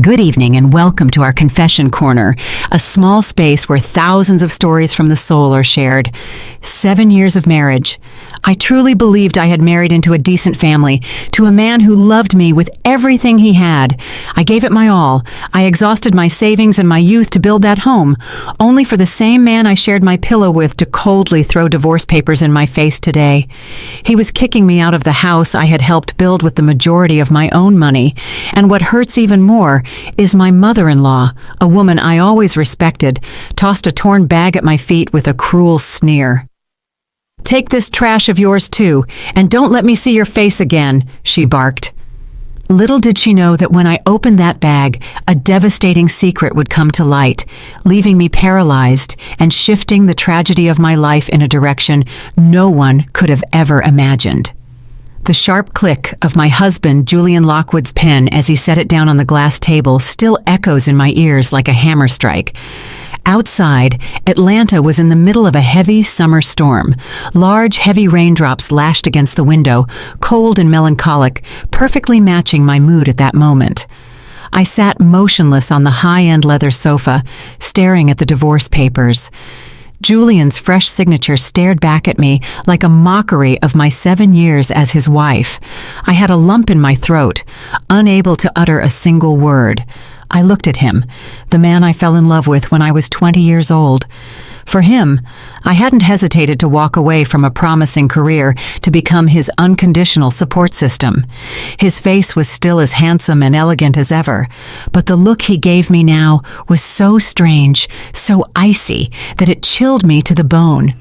Good evening and welcome to our Confession Corner, a small space where thousands of stories from the soul are shared. 7 years of marriage. I truly believed I had married into a decent family, to a man who loved me with everything he had. I gave it my all. I exhausted my savings and my youth to build that home, only for the same man I shared my pillow with to coldly throw divorce papers in my face today. He was kicking me out of the house I had helped build with the majority of my own money, and what hurts even more is my mother-in-law, a woman I always respected, tossed a torn bag at my feet with a cruel sneer. "Take this trash of yours too, and don't let me see your face again," she barked. Little did she know that when I opened that bag, a devastating secret would come to light, leaving me paralyzed and shifting the tragedy of my life in a direction no one could have ever imagined. The sharp click of my husband Julian Lockwood's pen as he set it down on the glass table still echoes in my ears like a hammer strike. Outside, Atlanta was in the middle of a heavy summer storm. Large, heavy raindrops lashed against the window, cold and melancholic, perfectly matching my mood at that moment. I sat motionless on the high-end leather sofa, staring at the divorce papers. Julian's fresh signature stared back at me like a mockery of my 7 years as his wife. I had a lump in my throat, unable to utter a single word. I looked at him, the man I fell in love with when I was 20 years old. For him, I hadn't hesitated to walk away from a promising career to become his unconditional support system. His face was still as handsome and elegant as ever, but the look he gave me now was so strange, so icy, that it chilled me to the bone.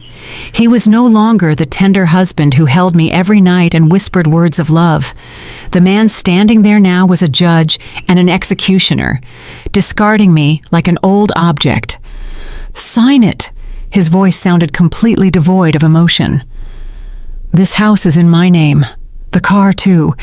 He was no longer the tender husband who held me every night and whispered words of love. The man standing there now was a judge and an executioner, discarding me like an old object. "Sign it." His voice sounded completely devoid of emotion. "This house is in my name. The car, too.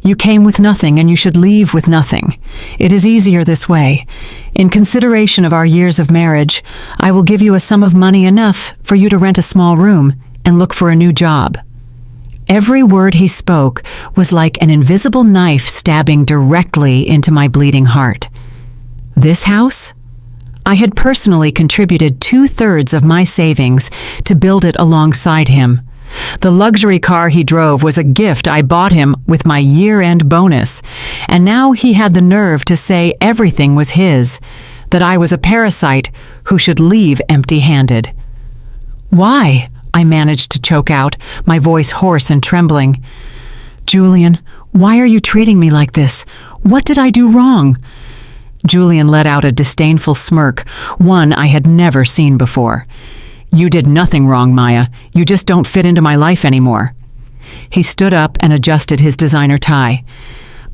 You came with nothing and you should leave with nothing. It is easier this way. In consideration of our years of marriage, I will give you a sum of money enough for you to rent a small room and look for a new job." Every word he spoke was like an invisible knife stabbing directly into my bleeding heart. This house? I had personally contributed 2/3 of my savings to build it alongside him. The luxury car he drove was a gift I bought him with my year-end bonus, and now he had the nerve to say everything was his, that I was a parasite who should leave empty-handed. "Why?" I managed to choke out, my voice hoarse and trembling. "Julian, why are you treating me like this? What did I do wrong?" Julian let out a disdainful smirk, one I had never seen before. "You did nothing wrong, Maya. You just don't fit into my life anymore." He stood up and adjusted his designer tie.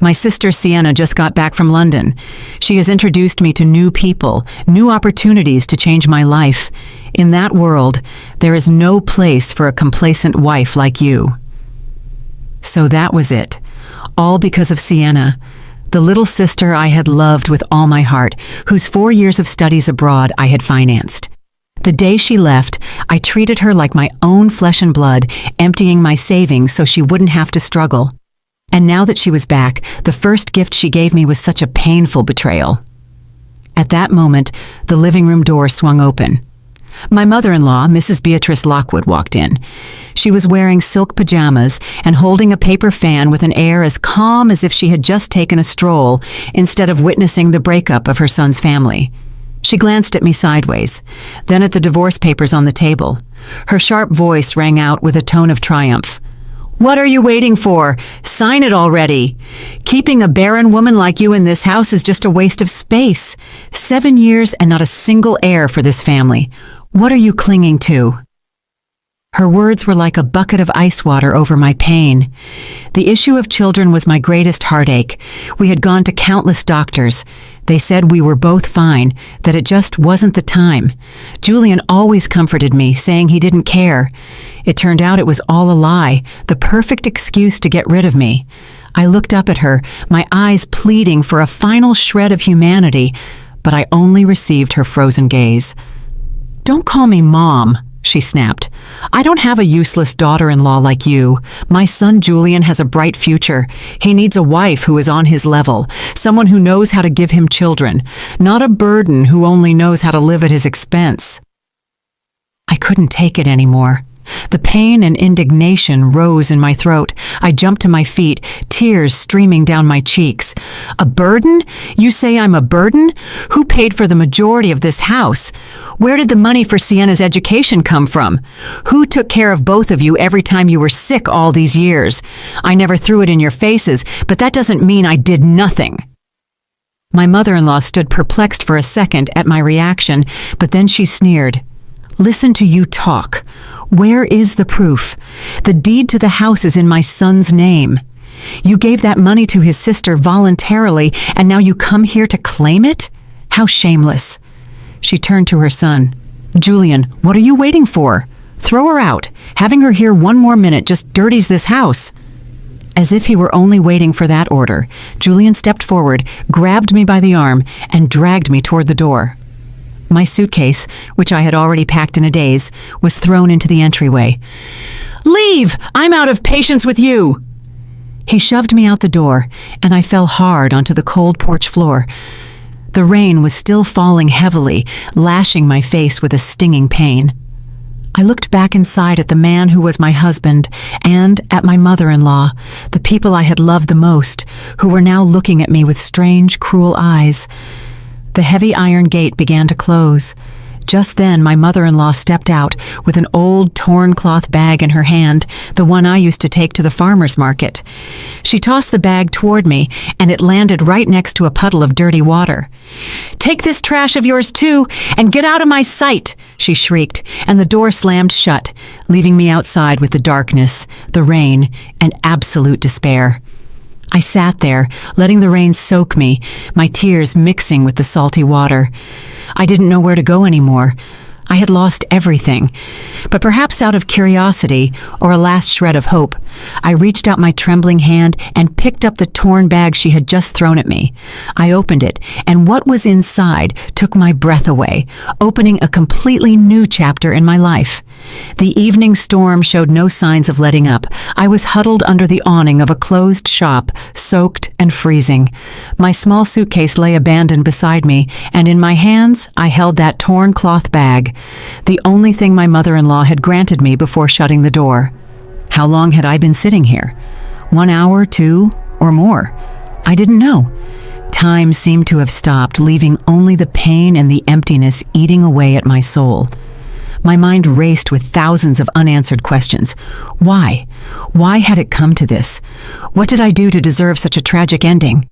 "My sister Sienna just got back from London. She has introduced me to new people, new opportunities to change my life. In that world, there is no place for a complacent wife like you." So that was it. All because of Sienna, the little sister I had loved with all my heart, whose 4 years of studies abroad I had financed. The day she left, I treated her like my own flesh and blood, emptying my savings so she wouldn't have to struggle. And now that she was back, the first gift she gave me was such a painful betrayal. At that moment, the living room door swung open. My mother-in-law, Mrs. Beatrice Lockwood, walked in. She was wearing silk pajamas and holding a paper fan with an air as calm as if she had just taken a stroll instead of witnessing the breakup of her son's family. She glanced at me sideways, then at the divorce papers on the table. Her sharp voice rang out with a tone of triumph. "What are you waiting for? Sign it already. Keeping a barren woman like you in this house is just a waste of space. 7 years and not a single heir for this family. What are you clinging to?" Her words were like a bucket of ice water over my pain. The issue of children was my greatest heartache. We had gone to countless doctors. They said we were both fine, that it just wasn't the time. Julian always comforted me, saying he didn't care. It turned out it was all a lie, the perfect excuse to get rid of me. I looked up at her, my eyes pleading for a final shred of humanity, but I only received her frozen gaze. "Don't call me Mom," she snapped. "I don't have a useless daughter-in-law like you. My son Julian has a bright future. He needs a wife who is on his level, someone who knows how to give him children, not a burden who only knows how to live at his expense." I couldn't take it anymore. The pain and indignation rose in my throat. I jumped to my feet, tears streaming down my cheeks. "A burden? You say I'm a burden? Who paid for the majority of this house? Where did the money for Sienna's education come from? Who took care of both of you every time you were sick all these years? I never threw it in your faces, but that doesn't mean I did nothing." My mother-in-law stood perplexed for a second at my reaction, but then she sneered. "Listen to you talk. Where is the proof? The deed to the house is in my son's name. You gave that money to his sister voluntarily, and now you come here to claim it? How shameless." She turned to her son. "Julian, what are you waiting for? Throw her out. Having her here one more minute just dirties this house." As if he were only waiting for that order, Julian stepped forward, grabbed me by the arm, and dragged me toward the door. My suitcase, which I had already packed in a daze, was thrown into the entryway. "Leave! I'm out of patience with you!" He shoved me out the door, and I fell hard onto the cold porch floor. The rain was still falling heavily, lashing my face with a stinging pain. I looked back inside at the man who was my husband and at my mother-in-law, the people I had loved the most, who were now looking at me with strange, cruel eyes. The heavy iron gate began to close. Just then, my mother-in-law stepped out with an old torn cloth bag in her hand, the one I used to take to the farmer's market. She tossed the bag toward me, and it landed right next to a puddle of dirty water. "Take this trash of yours too, and get out of my sight!" she shrieked, and the door slammed shut, leaving me outside with the darkness, the rain, and absolute despair. I sat there, letting the rain soak me, my tears mixing with the salty water. I didn't know where to go anymore. I had lost everything. But perhaps out of curiosity, or a last shred of hope, I reached out my trembling hand and picked up the torn bag she had just thrown at me. I opened it, and what was inside took my breath away, opening a completely new chapter in my life. The evening storm showed no signs of letting up. I was huddled under the awning of a closed shop, soaked and freezing. My small suitcase lay abandoned beside me, and in my hands I held that torn cloth bag, the only thing my mother-in-law had granted me before shutting the door. How long had I been sitting here? 1 hour, 2, or more? I didn't know. Time seemed to have stopped, leaving only the pain and the emptiness eating away at my soul. My mind raced with thousands of unanswered questions. Why? Why had it come to this? What did I do to deserve such a tragic ending?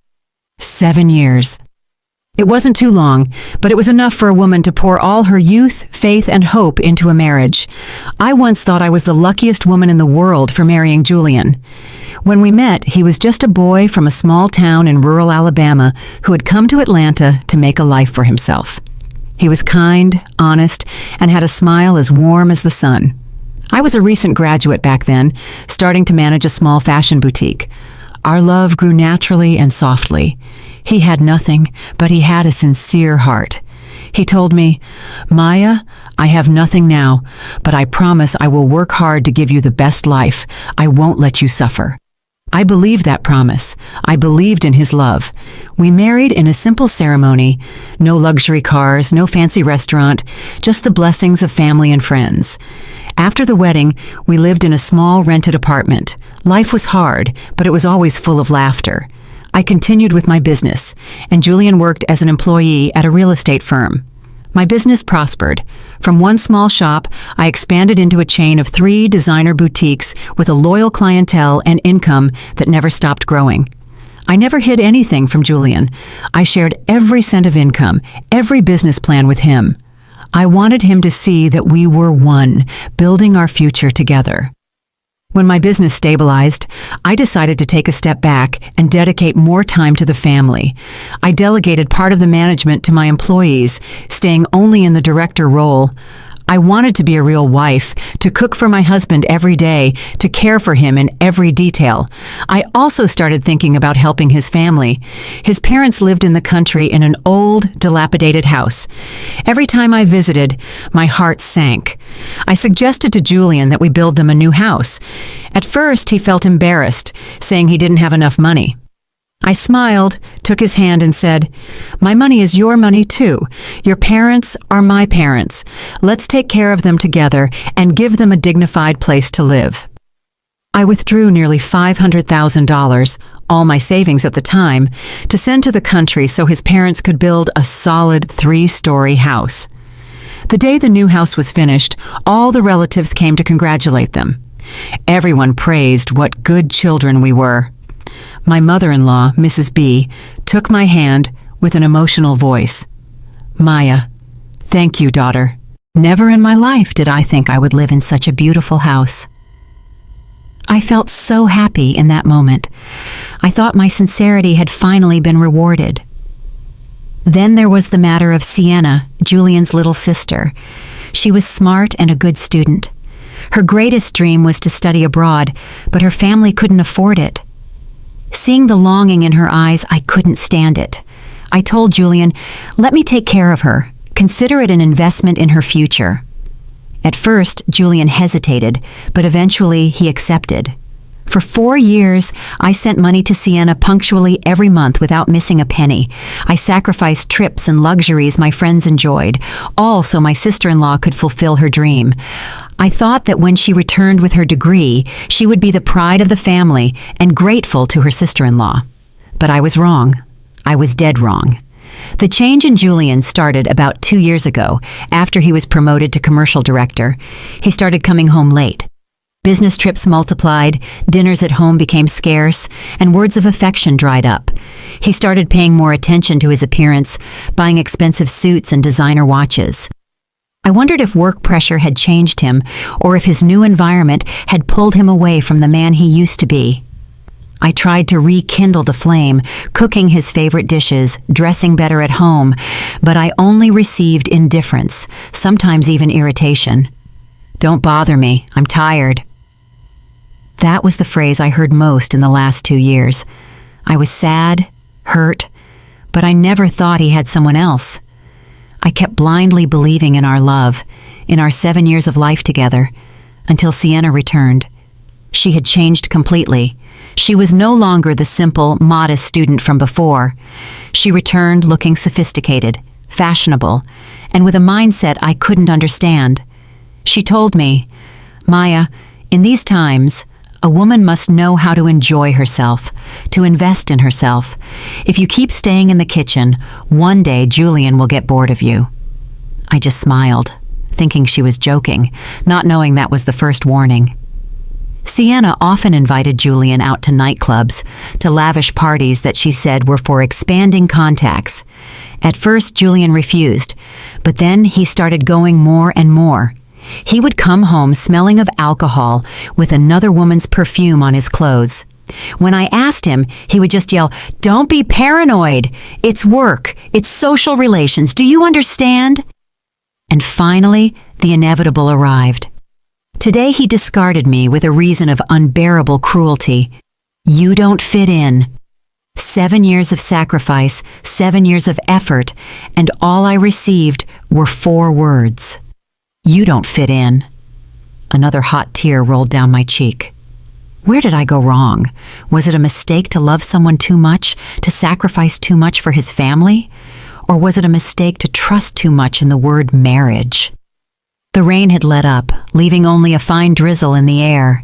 7 years. It wasn't too long, but it was enough for a woman to pour all her youth, faith, and hope into a marriage. I once thought I was the luckiest woman in the world for marrying Julian. When we met, he was just a boy from a small town in rural Alabama who had come to Atlanta to make a life for himself. He was kind, honest, and had a smile as warm as the sun. I was a recent graduate back then, starting to manage a small fashion boutique. Our love grew naturally and softly. He had nothing, but he had a sincere heart. He told me, "Maya, I have nothing now, but I promise I will work hard to give you the best life. I won't let you suffer." I believed that promise. I believed in his love. We married in a simple ceremony. No luxury cars, no fancy restaurant, just the blessings of family and friends. After the wedding, we lived in a small rented apartment. Life was hard, but it was always full of laughter. I continued with my business, and Julian worked as an employee at a real estate firm. My business prospered. From one small shop, I expanded into a chain of 3 designer boutiques with a loyal clientele and income that never stopped growing. I never hid anything from Julian. I shared every cent of income, every business plan with him. I wanted him to see that we were one, building our future together. When my business stabilized, I decided to take a step back and dedicate more time to the family. I delegated part of the management to my employees, staying only in the director role. I wanted to be a real wife, to cook for my husband every day, to care for him in every detail. I also started thinking about helping his family. His parents lived in the country in an old, dilapidated house. Every time I visited, my heart sank. I suggested to Julian that we build them a new house. At first, he felt embarrassed, saying he didn't have enough money. I smiled, took his hand and said, "My money is your money too. Your parents are my parents. Let's take care of them together and give them a dignified place to live." I withdrew nearly $500,000, all my savings at the time, to send to the country so his parents could build a solid 3-story house. The day the new house was finished, all the relatives came to congratulate them. Everyone praised what good children we were. My mother-in-law, Mrs. B., took my hand with an emotional voice. "Maya, thank you, daughter. Never in my life did I think I would live in such a beautiful house." I felt so happy in that moment. I thought my sincerity had finally been rewarded. Then there was the matter of Sienna, Julian's little sister. She was smart and a good student. Her greatest dream was to study abroad, but her family couldn't afford it. Seeing the longing in her eyes, I couldn't stand it. I told Julian, "Let me take care of her. Consider it an investment in her future." At first, Julian hesitated, but eventually he accepted. For 4 years, I sent money to Sienna punctually every month without missing a penny. I sacrificed trips and luxuries my friends enjoyed, all so my sister-in-law could fulfill her dream. I thought that when she returned with her degree, she would be the pride of the family and grateful to her sister-in-law. But I was wrong. I was dead wrong. The change in Julian started about 2 years ago, after he was promoted to commercial director. He started coming home late. Business trips multiplied, dinners at home became scarce, and words of affection dried up. He started paying more attention to his appearance, buying expensive suits and designer watches. I wondered if work pressure had changed him, or if his new environment had pulled him away from the man he used to be. I tried to rekindle the flame, cooking his favorite dishes, dressing better at home, but I only received indifference, sometimes even irritation. "Don't bother me, I'm tired." That was the phrase I heard most in the last 2 years. I was sad, hurt, but I never thought he had someone else. I kept blindly believing in our love, in our 7 years of life together, until Sienna returned. She had changed completely. She was no longer the simple, modest student from before. She returned looking sophisticated, fashionable, and with a mindset I couldn't understand. She told me, "Maya, in these times, a woman must know how to enjoy herself, to invest in herself. If you keep staying in the kitchen, one day Julian will get bored of you." I just smiled, thinking she was joking, not knowing that was the first warning. Sienna often invited Julian out to nightclubs, to lavish parties that she said were for expanding contacts. At first, Julian refused, but then he started going more and more. He would come home smelling of alcohol with another woman's perfume on his clothes. When I asked him, he would just yell, "Don't be paranoid. It's work. It's social relations. Do you understand?" And finally, the inevitable arrived. Today he discarded me with a reason of unbearable cruelty. "You don't fit in." 7 years of sacrifice, 7 years of effort, and all I received were 4 words. "You don't fit in." Another hot tear rolled down my cheek. Where did I go wrong? Was it a mistake to love someone too much, to sacrifice too much for his family? Or was it a mistake to trust too much in the word marriage? The rain had let up, leaving only a fine drizzle in the air.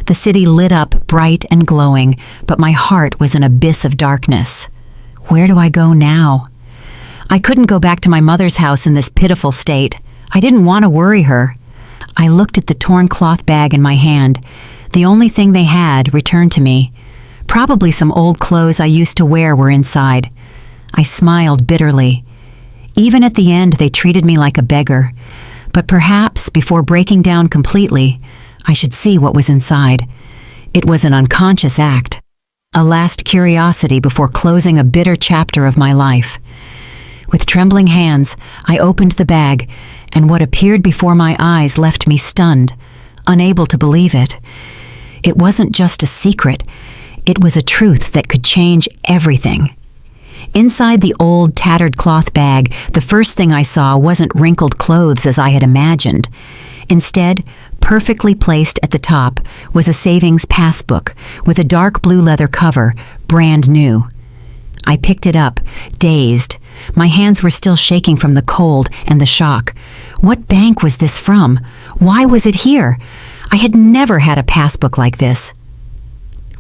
The city lit up bright and glowing, but my heart was an abyss of darkness. Where do I go now? I couldn't go back to my mother's house in this pitiful state. I didn't want to worry her. I looked at the torn cloth bag in my hand. The only thing they had returned to me. Probably some old clothes I used to wear were inside. I smiled bitterly. Even at the end, they treated me like a beggar. But perhaps, before breaking down completely, I should see what was inside. It was an unconscious act, a last curiosity before closing a bitter chapter of my life. With trembling hands, I opened the bag and what appeared before my eyes left me stunned, unable to believe it. It wasn't just a secret, it was a truth that could change everything. Inside the old, tattered cloth bag, the first thing I saw wasn't wrinkled clothes as I had imagined. Instead, perfectly placed at the top, was a savings passbook with a dark blue leather cover, brand new. I picked it up, dazed. My hands were still shaking from the cold and the shock. What bank was this from? Why was it here? I had never had a passbook like this.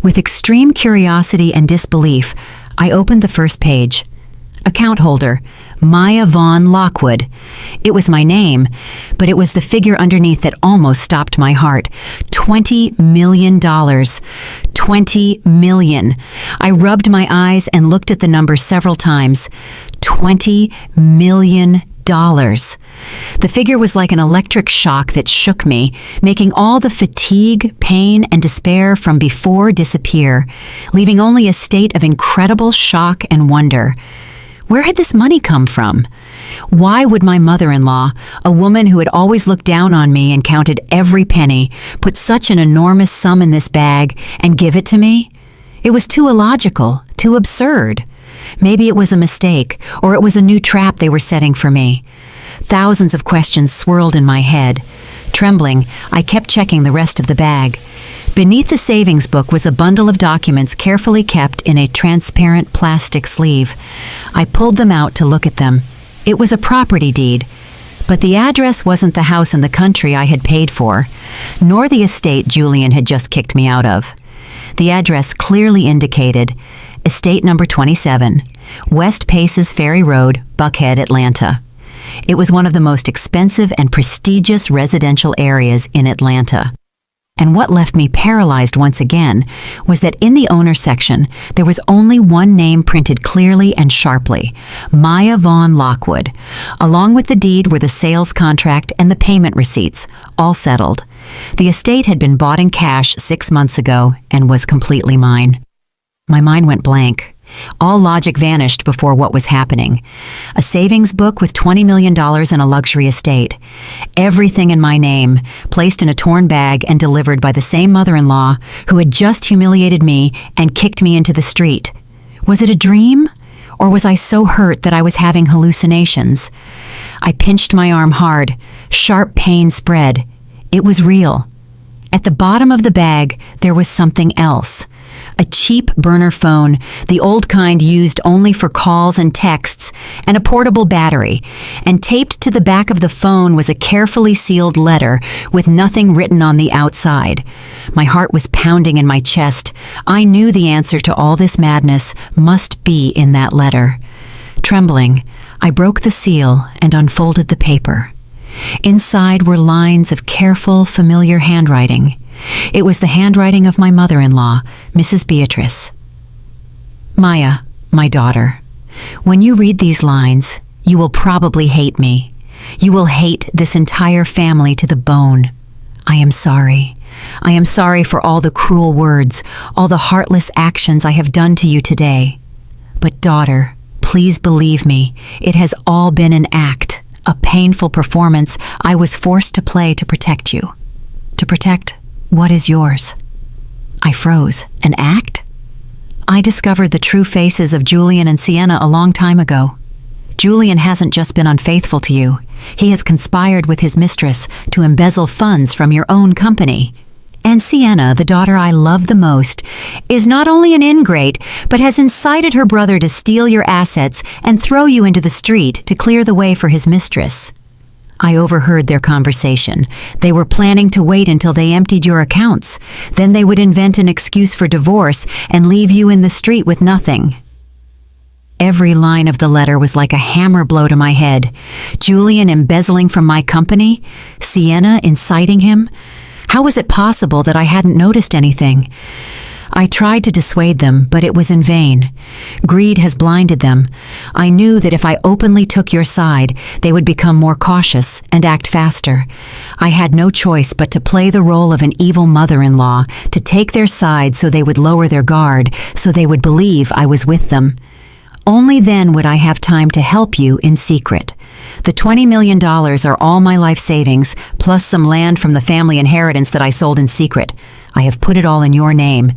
With extreme curiosity and disbelief, I opened the first page. Account holder, Maya Vaughn Lockwood. It was my name, but it was the figure underneath that almost stopped my heart. $20 million. $20 million. I rubbed my eyes and looked at the number several times. $20 million. The figure was like an electric shock that shook me, making all the fatigue, pain, and despair from before disappear, leaving only a state of incredible shock and wonder. Where had this money come from? Why would my mother-in-law, a woman who had always looked down on me and counted every penny, put such an enormous sum in this bag and give it to me? It was too illogical, too absurd. Maybe it was a mistake, or it was a new trap they were setting for me. Thousands of questions swirled in my head. Trembling, I kept checking the rest of the bag. Beneath the savings book was a bundle of documents carefully kept in a transparent plastic sleeve. I pulled them out to look at them. It was a property deed, but the address wasn't the house in the country I had paid for, nor the estate Julian had just kicked me out of. The address clearly indicated Estate number 27, West Paces Ferry Road, Buckhead, Atlanta. It was one of the most expensive and prestigious residential areas in Atlanta. And what left me paralyzed once again was that in the owner section, there was only one name printed clearly and sharply, Maya Vaughn Lockwood. Along with the deed were the sales contract and the payment receipts, all settled. The estate had been bought in cash 6 months ago and was completely mine. My mind went blank. All logic vanished before what was happening. A savings book with $20 million and a luxury estate. Everything in my name, placed in a torn bag and delivered by the same mother-in-law who had just humiliated me and kicked me into the street. Was it a dream? Or was I so hurt that I was having hallucinations? I pinched my arm hard. Sharp pain spread. It was real. At the bottom of the bag, there was something else. A cheap burner phone, the old kind used only for calls and texts, and a portable battery. And taped to the back of the phone was a carefully sealed letter with nothing written on the outside. My heart was pounding in my chest. I knew the answer to all this madness must be in that letter. Trembling, I broke the seal and unfolded the paper. Inside were lines of careful, familiar handwriting. It was the handwriting of my mother-in-law, Mrs. Beatrice. Maya, my daughter, when you read these lines, you will probably hate me. You will hate this entire family to the bone. I am sorry. I am sorry for all the cruel words, all the heartless actions I have done to you today. But daughter, please believe me, it has all been an act, a painful performance I was forced to play to protect you. To protect what is yours? I froze. An act? I discovered the true faces of Julian and Sienna a long time ago. Julian hasn't just been unfaithful to you. He has conspired with his mistress to embezzle funds from your own company. And Sienna, the daughter I love the most, is not only an ingrate, but has incited her brother to steal your assets and throw you into the street to clear the way for his mistress. I overheard their conversation. They were planning to wait until they emptied your accounts. Then they would invent an excuse for divorce and leave you in the street with nothing. Every line of the letter was like a hammer blow to my head. Julian embezzling from my company? Sienna inciting him? How was it possible that I hadn't noticed anything? I tried to dissuade them, but it was in vain. Greed has blinded them. I knew that if I openly took your side, they would become more cautious and act faster. I had no choice but to play the role of an evil mother-in-law, to take their side so they would lower their guard, so they would believe I was with them. Only then would I have time to help you in secret. The $20 million are all my life savings, plus some land from the family inheritance that I sold in secret. I have put it all in your name.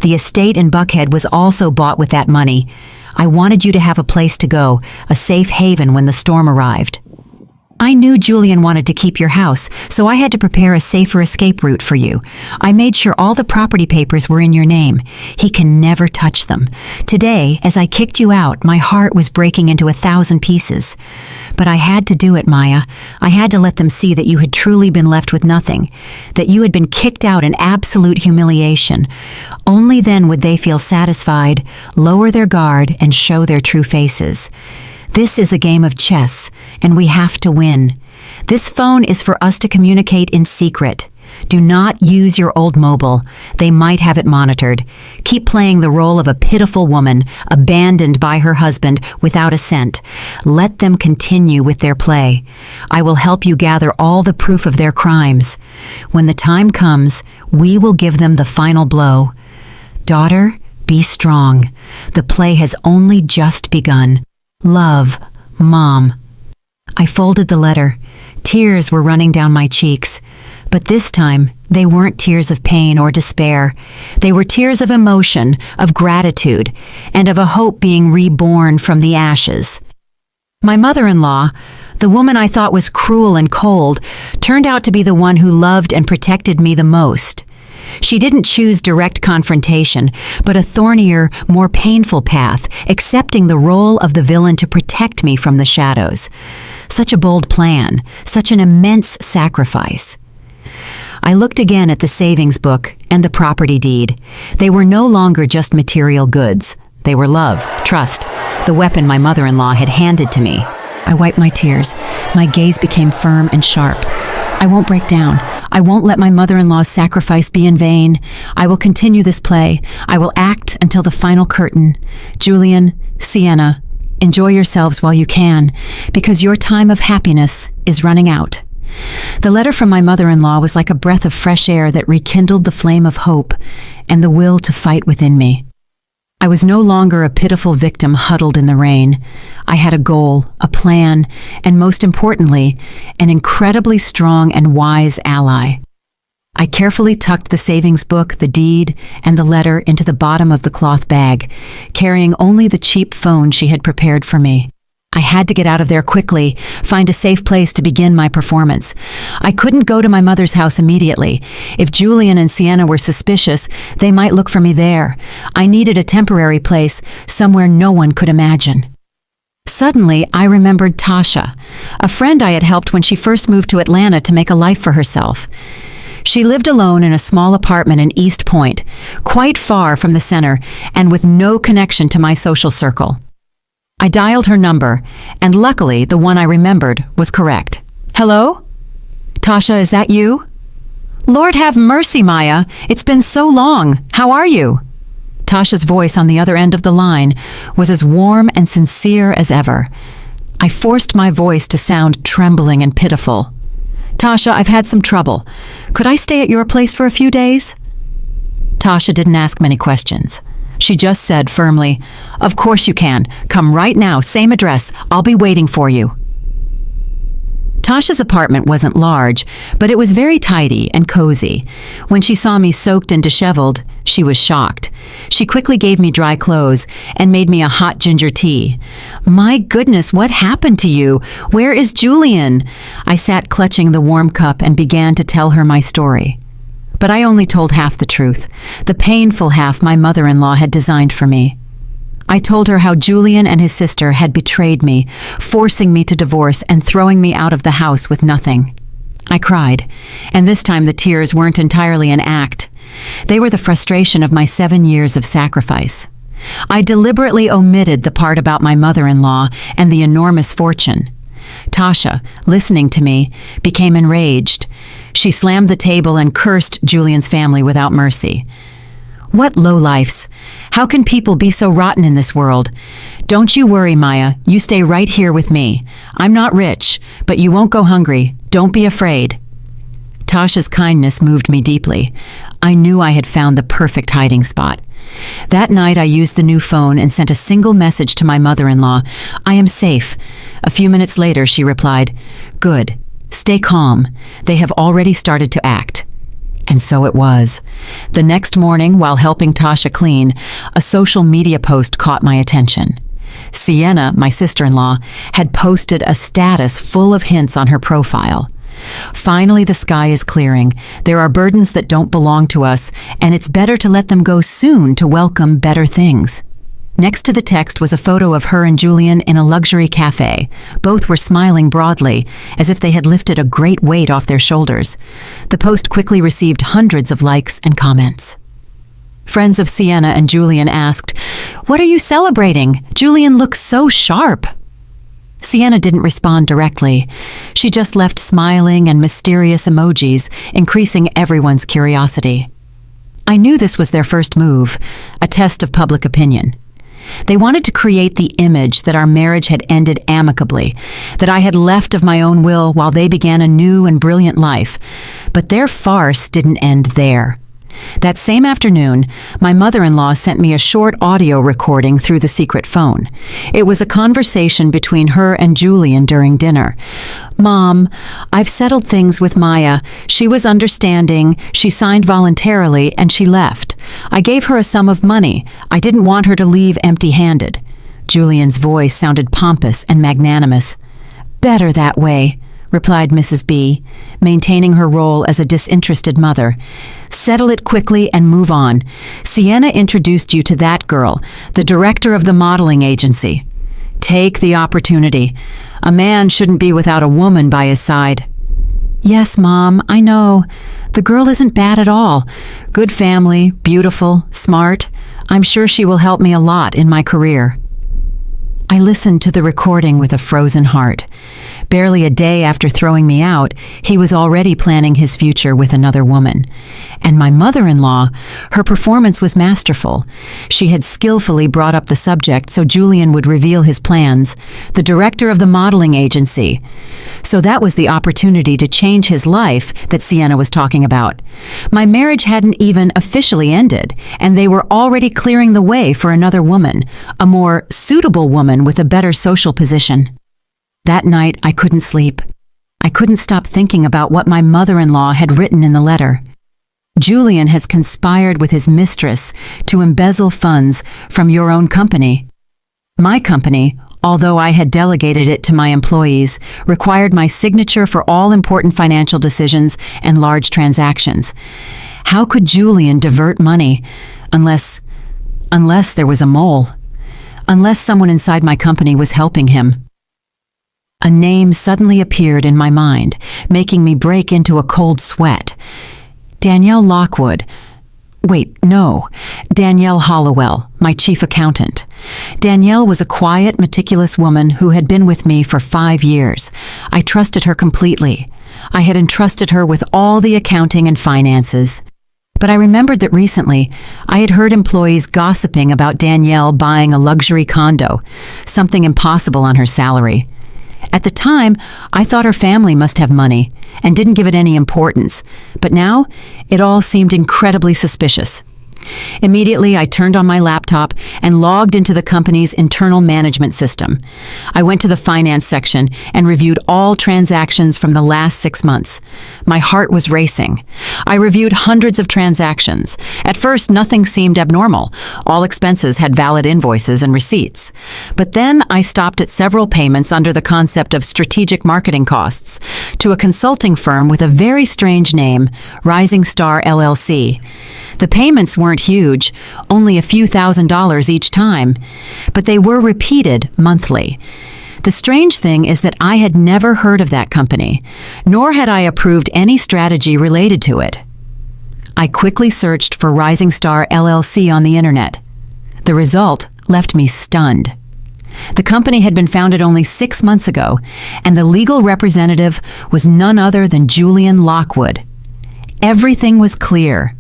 The estate in Buckhead was also bought with that money. I wanted you to have a place to go, a safe haven when the storm arrived. I knew Julian wanted to keep your house, so I had to prepare a safer escape route for you. I made sure all the property papers were in your name. He can never touch them. Today, as I kicked you out, my heart was breaking into 1,000 pieces. But I had to do it, Maya. I had to let them see that you had truly been left with nothing, that you had been kicked out in absolute humiliation. Only then would they feel satisfied, lower their guard, and show their true faces. This is a game of chess, and we have to win. This phone is for us to communicate in secret. Do not use your old mobile. They might have it monitored. Keep playing the role of a pitiful woman, abandoned by her husband without a cent. Let them continue with their play. I will help you gather all the proof of their crimes. When the time comes, we will give them the final blow. Daughter, be strong. The play has only just begun. Love, Mom. I folded the letter. Tears were running down my cheeks. But this time, they weren't tears of pain or despair. They were tears of emotion, of gratitude, and of a hope being reborn from the ashes. My mother-in-law, the woman I thought was cruel and cold, turned out to be the one who loved and protected me the most. She didn't choose direct confrontation, but a thornier, more painful path, accepting the role of the villain to protect me from the shadows. Such a bold plan, such an immense sacrifice. I looked again at the savings book and the property deed. They were no longer just material goods. They were love, trust, the weapon my mother-in-law had handed to me. I wiped my tears. My gaze became firm and sharp. I won't break down. I won't let my mother-in-law's sacrifice be in vain. I will continue this play. I will act until the final curtain. Julian, Sienna, enjoy yourselves while you can, because your time of happiness is running out. The letter from my mother-in-law was like a breath of fresh air that rekindled the flame of hope and the will to fight within me. I was no longer a pitiful victim huddled in the rain. I had a goal, a plan, and most importantly, an incredibly strong and wise ally. I carefully tucked the savings book, the deed, and the letter into the bottom of the cloth bag, carrying only the cheap phone she had prepared for me. I had to get out of there quickly, find a safe place to begin my performance. I couldn't go to my mother's house immediately. If Julian and Sienna were suspicious, they might look for me there. I needed a temporary place, somewhere no one could imagine. Suddenly, I remembered Tasha, a friend I had helped when she first moved to Atlanta to make a life for herself. She lived alone in a small apartment in East Point, quite far from the center and with no connection to my social circle. I dialed her number, and luckily the one I remembered was correct. Hello? Tasha, is that you? Lord have mercy, Maya. It's been so long. How are you? Tasha's voice on the other end of the line was as warm and sincere as ever. I forced my voice to sound trembling and pitiful. Tasha, I've had some trouble. Could I stay at your place for a few days? Tasha didn't ask many questions. She just said firmly, "Of course you can. Come right now, same address. I'll be waiting for you." Tasha's apartment wasn't large, but it was very tidy and cozy. When she saw me soaked and disheveled, she was shocked. She quickly gave me dry clothes and made me a hot ginger tea. "My goodness, what happened to you? Where is Julian?" I sat clutching the warm cup and began to tell her my story. But I only told half the truth, the painful half my mother-in-law had designed for me. I told her how Julian and his sister had betrayed me, forcing me to divorce and throwing me out of the house with nothing. I cried, and this time the tears weren't entirely an act. They were the frustration of my 7 years of sacrifice. I deliberately omitted the part about my mother-in-law and the enormous fortune. Tasha, listening to me, became enraged. She slammed the table and cursed Julian's family without mercy. "What lowlifes! How can people be so rotten in this world? Don't you worry, Maya. You stay right here with me. I'm not rich, but you won't go hungry. Don't be afraid." Tasha's kindness moved me deeply. I knew I had found the perfect hiding spot. That night I used the new phone and sent a single message to my mother-in-law. "I am safe." A few minutes later, she replied, "Good. Stay calm. They have already started to act." And so it was. The next morning, while helping Tasha clean, a social media post caught my attention. Sienna, my sister-in-law, had posted a status full of hints on her profile. "Finally, the sky is clearing. There are burdens that don't belong to us, and it's better to let them go soon to welcome better things." Next to the text was a photo of her and Julian in a luxury cafe. Both were smiling broadly, as if they had lifted a great weight off their shoulders. The post quickly received hundreds of likes and comments. Friends of Sienna and Julian asked, "What are you celebrating? Julian looks so sharp." Sienna didn't respond directly. She just left smiling and mysterious emojis, increasing everyone's curiosity. I knew this was their first move, a test of public opinion. They wanted to create the image that our marriage had ended amicably, that I had left of my own will while they began a new and brilliant life. But their farce didn't end there. That same afternoon, my mother-in-law sent me a short audio recording through the secret phone. It was a conversation between her and Julian during dinner. "Mom, I've settled things with Maya. She was understanding, she signed voluntarily, and she left. I gave her a sum of money. I didn't want her to leave empty-handed." Julian's voice sounded pompous and magnanimous. "Better that way," replied Mrs. B, maintaining her role as a disinterested mother. "Settle it quickly and move on. Sienna introduced you to that girl, the director of the modeling agency. Take the opportunity. A man shouldn't be without a woman by his side." "Yes, Mom, I know. The girl isn't bad at all. Good family, beautiful, smart. I'm sure she will help me a lot in my career." I listened to the recording with a frozen heart. Barely a day after throwing me out, he was already planning his future with another woman. And my mother-in-law, her performance was masterful. She had skillfully brought up the subject so Julian would reveal his plans, the director of the modeling agency. So that was the opportunity to change his life that Sienna was talking about. My marriage hadn't even officially ended, and they were already clearing the way for another woman, a more suitable woman with a better social position. That night, I couldn't sleep. I couldn't stop thinking about what my mother-in-law had written in the letter. "Julian has conspired with his mistress to embezzle funds from your own company. My company, although I had delegated it to my employees, required my signature for all important financial decisions and large transactions. How could Julian divert money unless there was a mole? Unless someone inside my company was helping him?" A name suddenly appeared in my mind, making me break into a cold sweat. Danielle Lockwood. Wait, no. Danielle Hollowell, my chief accountant. Danielle was a quiet, meticulous woman who had been with me for 5 years. I trusted her completely. I had entrusted her with all the accounting and finances. But I remembered that recently, I had heard employees gossiping about Danielle buying a luxury condo, something impossible on her salary. At the time, I thought her family must have money and didn't give it any importance, but now it all seemed incredibly suspicious. Immediately, I turned on my laptop and logged into the company's internal management system. I went to the finance section and reviewed all transactions from the last 6 months. My heart was racing. I reviewed hundreds of transactions. At first, nothing seemed abnormal. All expenses had valid invoices and receipts. But then I stopped at several payments under the concept of strategic marketing costs to a consulting firm with a very strange name, Rising Star LLC. The payments weren't huge, only a few $1,000s each time, but they were repeated monthly. The strange thing is that I had never heard of that company, nor had I approved any strategy related to it. I quickly searched for Rising Star LLC on the internet. The result left me stunned. The company had been founded only 6 months ago, and the legal representative was none other than Julian Lockwood. Everything was clear.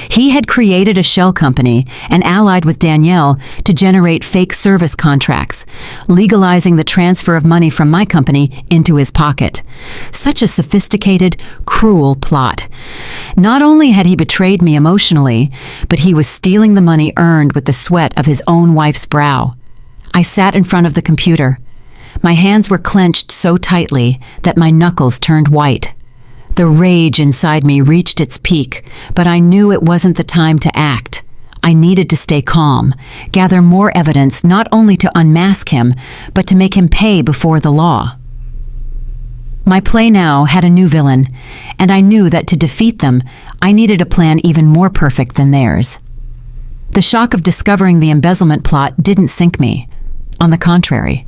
He had created a shell company and allied with Danielle to generate fake service contracts, legalizing the transfer of money from my company into his pocket. Such a sophisticated, cruel plot. Not only had he betrayed me emotionally, but he was stealing the money earned with the sweat of his own wife's brow. I sat in front of the computer. My hands were clenched so tightly that my knuckles turned white. The rage inside me reached its peak, but I knew it wasn't the time to act. I needed to stay calm, gather more evidence not only to unmask him, but to make him pay before the law. My play now had a new villain, and I knew that to defeat them, I needed a plan even more perfect than theirs. The shock of discovering the embezzlement plot didn't sink me. On the contrary,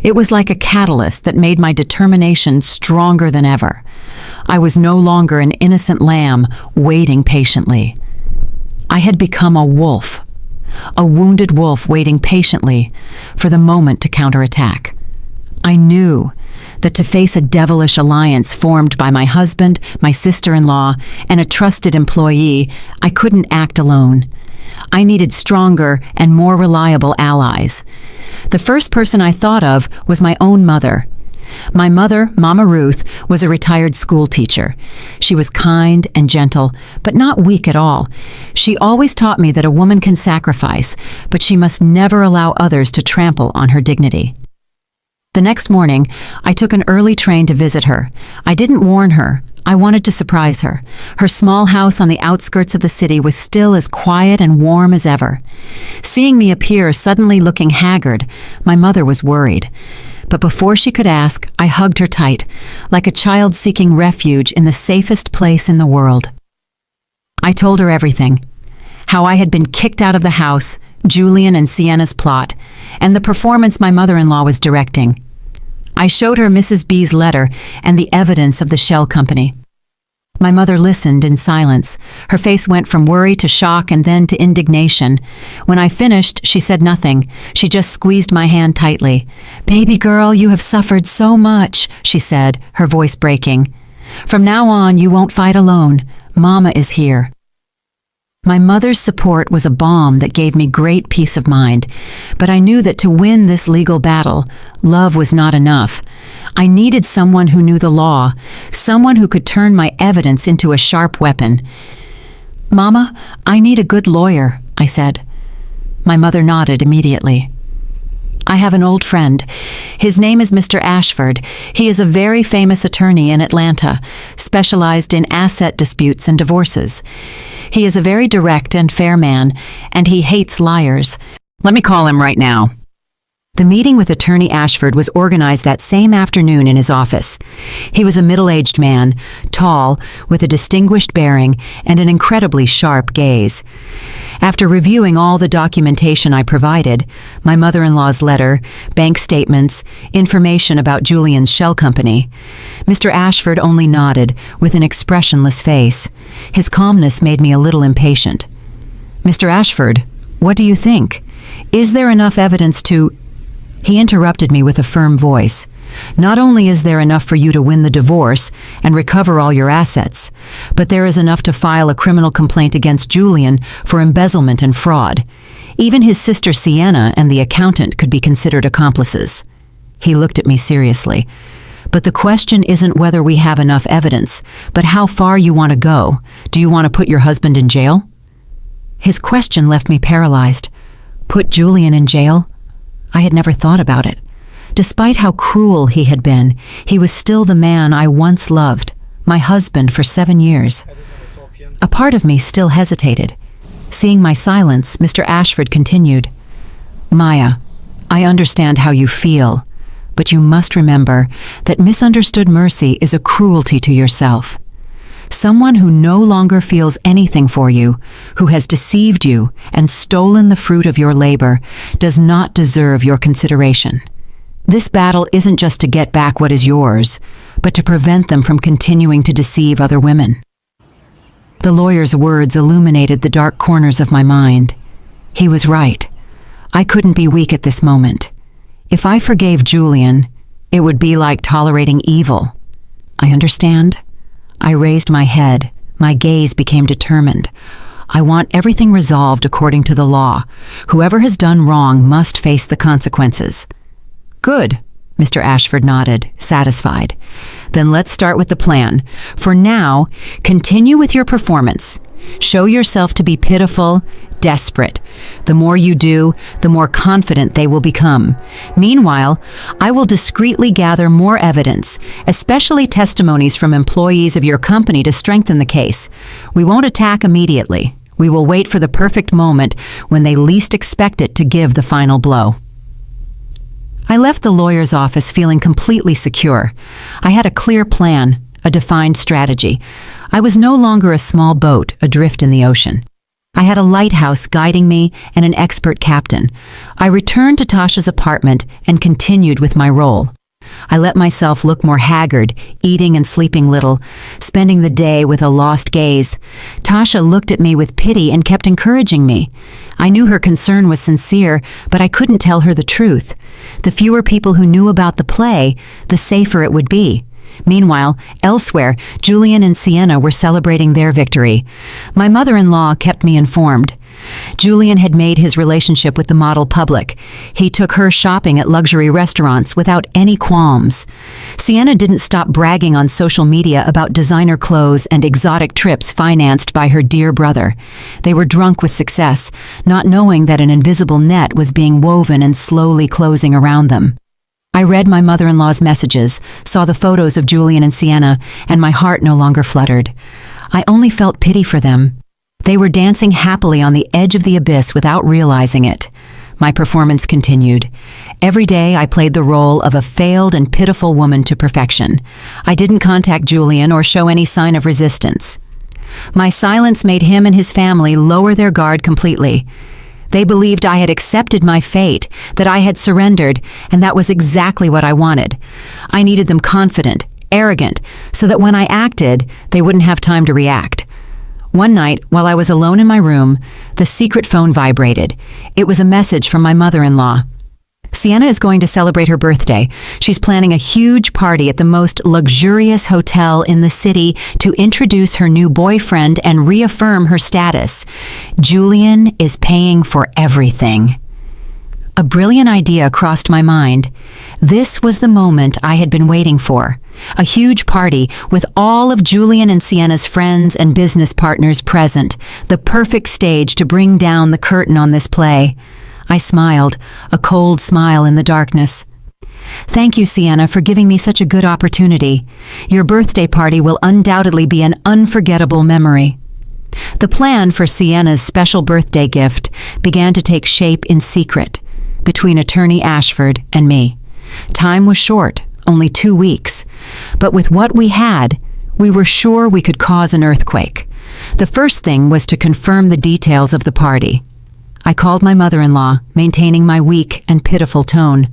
it was like a catalyst that made my determination stronger than ever. I was no longer an innocent lamb waiting patiently. I had become a wolf, a wounded wolf waiting patiently for the moment to counterattack. I knew that to face a devilish alliance formed by my husband, my sister-in-law, and a trusted employee, I couldn't act alone. I needed stronger and more reliable allies. The first person I thought of was my own mother. My mother, Mama Ruth, was a retired school teacher. She was kind and gentle, but not weak at all. She always taught me that a woman can sacrifice, but she must never allow others to trample on her dignity. The next morning, I took an early train to visit her. I didn't warn her. I wanted to surprise her. Her small house on the outskirts of the city was still as quiet and warm as ever. Seeing me appear suddenly looking haggard, my mother was worried. But before she could ask, I hugged her tight, like a child seeking refuge in the safest place in the world. I told her everything. How I had been kicked out of the house, Julian and Sienna's plot, and the performance my mother-in-law was directing. I showed her Mrs. B's letter and the evidence of the shell company. My mother listened in silence. Her face went from worry to shock and then to indignation. When I finished, she said nothing. She just squeezed my hand tightly. "Baby girl, you have suffered so much," she said, her voice breaking. "From now on, you won't fight alone. Mama is here." My mother's support was a balm that gave me great peace of mind, but I knew that to win this legal battle, love was not enough. I needed someone who knew the law, someone who could turn my evidence into a sharp weapon. "Mama, I need a good lawyer," I said. My mother nodded immediately. "I have an old friend. His name is Mr. Ashford. He is a very famous attorney in Atlanta, specialized in asset disputes and divorces. He is a very direct and fair man, and he hates liars. Let me call him right now." The meeting with Attorney Ashford was organized that same afternoon in his office. He was a middle-aged man, tall, with a distinguished bearing and an incredibly sharp gaze. After reviewing all the documentation I provided, my mother-in-law's letter, bank statements, information about Julian's shell company, Mr. Ashford only nodded with an expressionless face. His calmness made me a little impatient. "Mr. Ashford, what do you think? Is there enough evidence to—" He interrupted me with a firm voice. "Not only is there enough for you to win the divorce and recover all your assets, but there is enough to file a criminal complaint against Julian for embezzlement and fraud. Even his sister Sienna and the accountant could be considered accomplices." He looked at me seriously. "But the question isn't whether we have enough evidence, but how far you want to go. Do you want to put your husband in jail?" His question left me paralyzed. Put Julian in jail? I had never thought about it. Despite how cruel he had been, he was still the man I once loved, my husband for 7 years. A part of me still hesitated. Seeing my silence, Mr. Ashford continued, "Maya, I understand how you feel, but you must remember that misunderstood mercy is a cruelty to yourself. Someone who no longer feels anything for you, who has deceived you and stolen the fruit of your labor, does not deserve your consideration. This battle isn't just to get back what is yours, but to prevent them from continuing to deceive other women." The lawyer's words illuminated the dark corners of my mind. He was right. I couldn't be weak at this moment. If I forgave Julian, it would be like tolerating evil. "I understand." I raised my head. My gaze became determined. "I want everything resolved according to the law. Whoever has done wrong must face the consequences." "Good. Mr. Ashford nodded, satisfied. Then let's start with the plan. For now, continue with your performance. Show yourself to be pitiful, desperate. The more you do, the more confident they will become. Meanwhile, I will discreetly gather more evidence, especially testimonies from employees of your company to strengthen the case. We won't attack immediately. We will wait for the perfect moment when they least expect it to give the final blow. I left the lawyer's office feeling completely secure. I had a clear plan, a defined strategy. I was no longer a small boat adrift in the ocean. I had a lighthouse guiding me and an expert captain. I returned to Tasha's apartment and continued with my role. I let myself look more haggard, eating and sleeping little, spending the day with a lost gaze. Tasha looked at me with pity and kept encouraging me. I knew her concern was sincere, but I couldn't tell her the truth. The fewer people who knew about the play, the safer it would be. Meanwhile, elsewhere, Julian and Sienna were celebrating their victory. My mother-in-law kept me informed. Julian had made his relationship with the model public. He took her shopping at luxury restaurants without any qualms. Sienna didn't stop bragging on social media about designer clothes and exotic trips financed by her dear brother. They were drunk with success, not knowing that an invisible net was being woven and slowly closing around them. I read my mother-in-law's messages, saw the photos of Julian and Sienna, and my heart no longer fluttered. I only felt pity for them. They were dancing happily on the edge of the abyss without realizing it. My performance continued. Every day I played the role of a failed and pitiful woman to perfection. I didn't contact Julian or show any sign of resistance. My silence made him and his family lower their guard completely. They believed I had accepted my fate, that I had surrendered, and that was exactly what I wanted. I needed them confident, arrogant, so that when I acted, they wouldn't have time to react. One night, while I was alone in my room, the secret phone vibrated. It was a message from my mother-in-law. Sienna is going to celebrate her birthday. She's planning a huge party at the most luxurious hotel in the city to introduce her new boyfriend and reaffirm her status. Julian is paying for everything. A brilliant idea crossed my mind. This was the moment I had been waiting for. A huge party with all of Julian and Sienna's friends and business partners present. The perfect stage to bring down the curtain on this play. I smiled, a cold smile in the darkness. Thank you, Sienna, for giving me such a good opportunity. Your birthday party will undoubtedly be an unforgettable memory. The plan for Sienna's special birthday gift began to take shape in secret, between attorney Ashford and me. Time was short, only 2 weeks. But with what we had, we were sure we could cause an earthquake. The first thing was to confirm the details of the party. I called my mother-in-law, maintaining my weak and pitiful tone.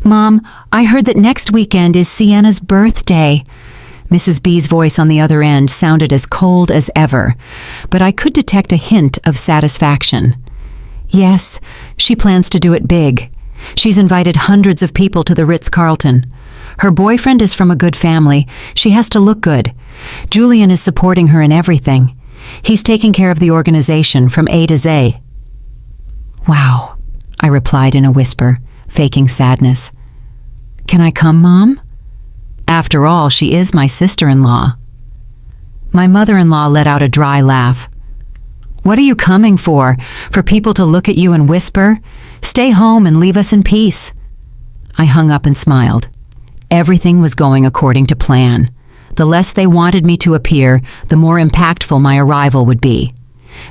Mom, I heard that next weekend is Sienna's birthday. Mrs. B's voice on the other end sounded as cold as ever, but I could detect a hint of satisfaction. Yes, she plans to do it big. She's invited hundreds of people to the Ritz-Carlton. Her boyfriend is from a good family. She has to look good. Julian is supporting her in everything. He's taking care of the organization from A to Z. Wow, I replied in a whisper, faking sadness. Can I come, Mom? After all, she is my sister-in-law. My mother-in-law let out a dry laugh. What are you coming for? For people to look at you and whisper? Stay home and leave us in peace. I hung up and smiled. Everything was going according to plan. The less they wanted me to appear, the more impactful my arrival would be.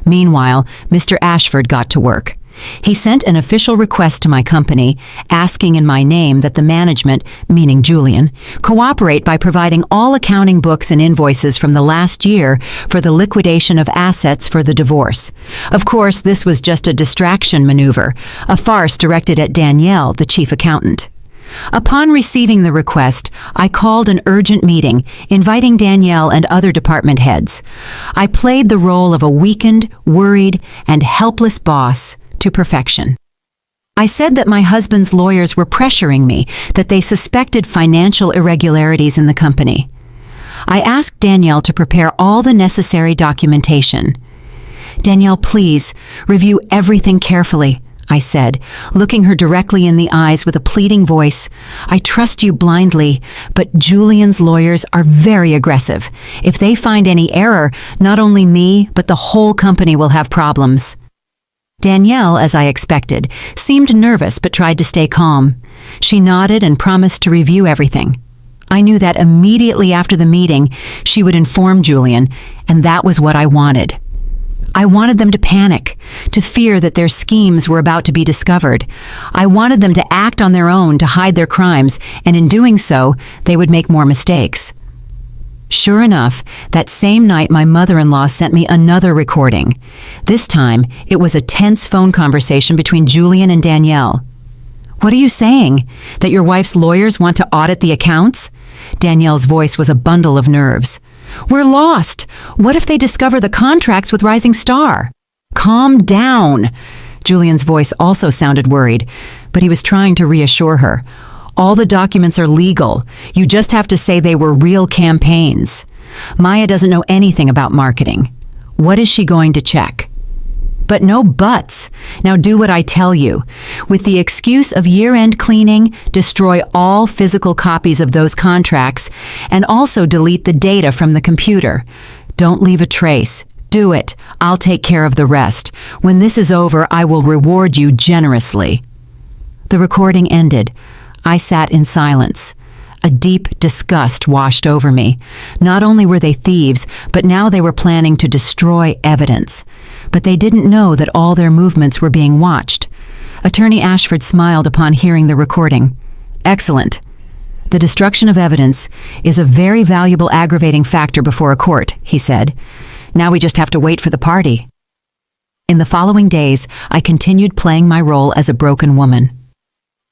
Meanwhile, Mr. Ashford got to work. He sent an official request to my company, asking in my name that the management, meaning Julian, cooperate by providing all accounting books and invoices from the last year for the liquidation of assets for the divorce. Of course, this was just a distraction maneuver, a farce directed at Danielle, the chief accountant. Upon receiving the request, I called an urgent meeting, inviting Danielle and other department heads. I played the role of a weakened, worried, and helpless boss to perfection. I said that my husband's lawyers were pressuring me, that they suspected financial irregularities in the company. I asked Danielle to prepare all the necessary documentation. Danielle, please, review everything carefully. I said, looking her directly in the eyes with a pleading voice. "I trust you blindly, but Julian's lawyers are very aggressive. If they find any error, not only me, but the whole company will have problems." Danielle, as I expected, seemed nervous but tried to stay calm. She nodded and promised to review everything. I knew that immediately after the meeting, she would inform Julian, and that was what I wanted. I wanted them to panic, to fear that their schemes were about to be discovered. I wanted them to act on their own to hide their crimes, and in doing so, they would make more mistakes. Sure enough, that same night my mother-in-law sent me another recording. This time, it was a tense phone conversation between Julian and Danielle. "What are you saying? That your wife's lawyers want to audit the accounts?" Danielle's voice was a bundle of nerves. "We're lost. What if they discover the contracts with Rising Star?" "Calm down." Julian's voice also sounded worried, but he was trying to reassure her. "All the documents are legal. You just have to say they were real campaigns. Maya doesn't know anything about marketing. What is she going to check?" "But no buts. Now do what I tell you. With the excuse of year-end cleaning, destroy all physical copies of those contracts and also delete the data from the computer. Don't leave a trace. Do it. I'll take care of the rest. When this is over, I will reward you generously." The recording ended. I sat in silence. A deep disgust washed over me. Not only were they thieves, but now they were planning to destroy evidence. But they didn't know that all their movements were being watched. Attorney Ashford smiled upon hearing the recording. "Excellent. The destruction of evidence is a very valuable aggravating factor before a court," he said. "Now we just have to wait for the party." In the following days, I continued playing my role as a broken woman.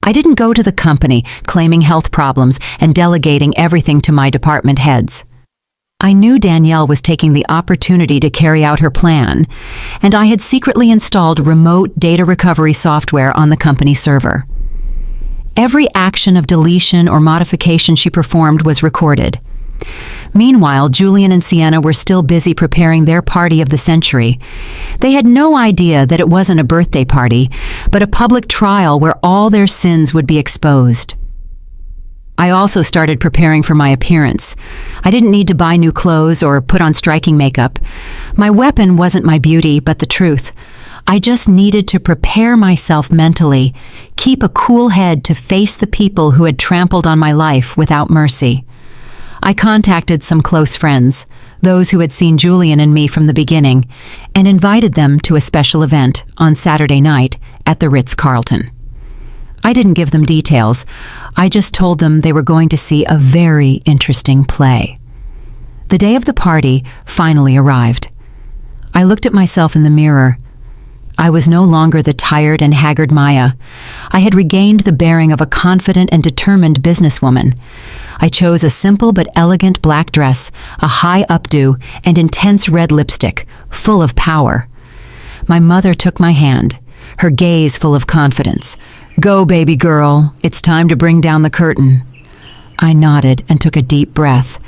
I didn't go to the company claiming health problems and delegating everything to my department heads. I knew Danielle was taking the opportunity to carry out her plan, and I had secretly installed remote data recovery software on the company server. Every action of deletion or modification she performed was recorded. Meanwhile, Julian and Sienna were still busy preparing their party of the century. They had no idea that it wasn't a birthday party, but a public trial where all their sins would be exposed. I also started preparing for my appearance. I didn't need to buy new clothes or put on striking makeup. My weapon wasn't my beauty, but the truth. I just needed to prepare myself mentally, keep a cool head to face the people who had trampled on my life without mercy. I contacted some close friends, those who had seen Julian and me from the beginning, and invited them to a special event on Saturday night at the Ritz-Carlton. I didn't give them details. I just told them they were going to see a very interesting play. The day of the party finally arrived. I looked at myself in the mirror. I was no longer the tired and haggard Maya. I had regained the bearing of a confident and determined businesswoman. I chose a simple but elegant black dress, a high updo, and intense red lipstick, full of power. My mother took my hand, her gaze full of confidence. "Go, baby girl. It's time to bring down the curtain." I nodded and took a deep breath.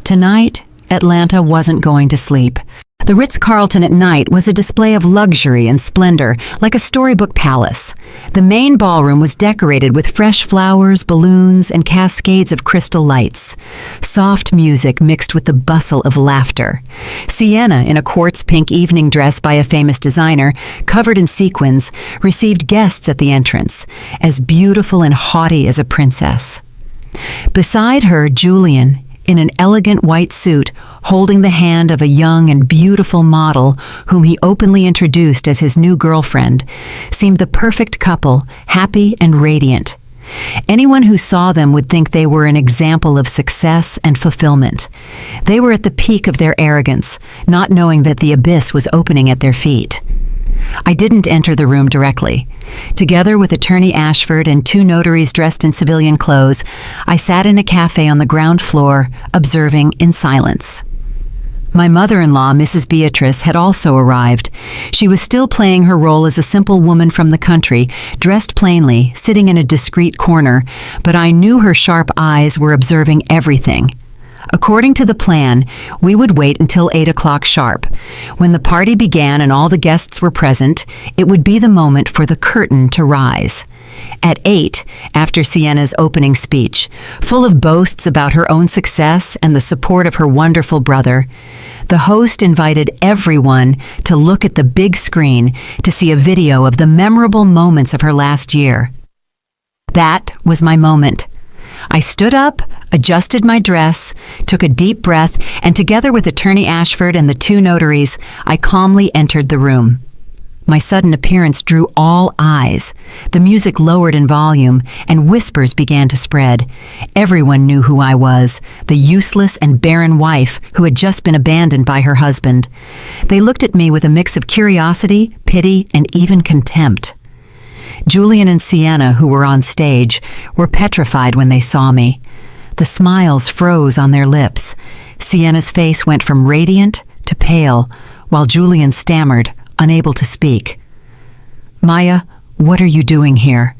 Tonight, Atlanta wasn't going to sleep. The Ritz-Carlton at night was a display of luxury and splendor, like a storybook palace. The main ballroom was decorated with fresh flowers, balloons, and cascades of crystal lights. Soft music mixed with the bustle of laughter. Sienna, in a quartz pink evening dress by a famous designer, covered in sequins, received guests at the entrance, as beautiful and haughty as a princess. Beside her, Julian, in an elegant white suit, holding the hand of a young and beautiful model whom he openly introduced as his new girlfriend, seemed the perfect couple, happy and radiant. Anyone who saw them would think they were an example of success and fulfillment. They were at the peak of their arrogance, not knowing that the abyss was opening at their feet. I didn't enter the room directly. Together with Attorney Ashford and two notaries dressed in civilian clothes, I sat in a cafe on the ground floor, observing in silence. My mother-in-law, Mrs. Beatrice, had also arrived. She was still playing her role as a simple woman from the country, dressed plainly, sitting in a discreet corner, but I knew her sharp eyes were observing everything. According to the plan, we would wait until 8 o'clock sharp. When the party began and all the guests were present, it would be the moment for the curtain to rise. At 8, after Sienna's opening speech, full of boasts about her own success and the support of her wonderful brother, the host invited everyone to look at the big screen to see a video of the memorable moments of her last year. That was my moment. I stood up, adjusted my dress, took a deep breath, and together with Attorney Ashford and the two notaries, I calmly entered the room. My sudden appearance drew all eyes. The music lowered in volume, and whispers began to spread. Everyone knew who I was, the useless and barren wife who had just been abandoned by her husband. They looked at me with a mix of curiosity, pity, and even contempt. Julian and Sienna, who were on stage, were petrified when they saw me. The smiles froze on their lips. Sienna's face went from radiant to pale, while Julian stammered, unable to speak. "Maya, what are you doing here?"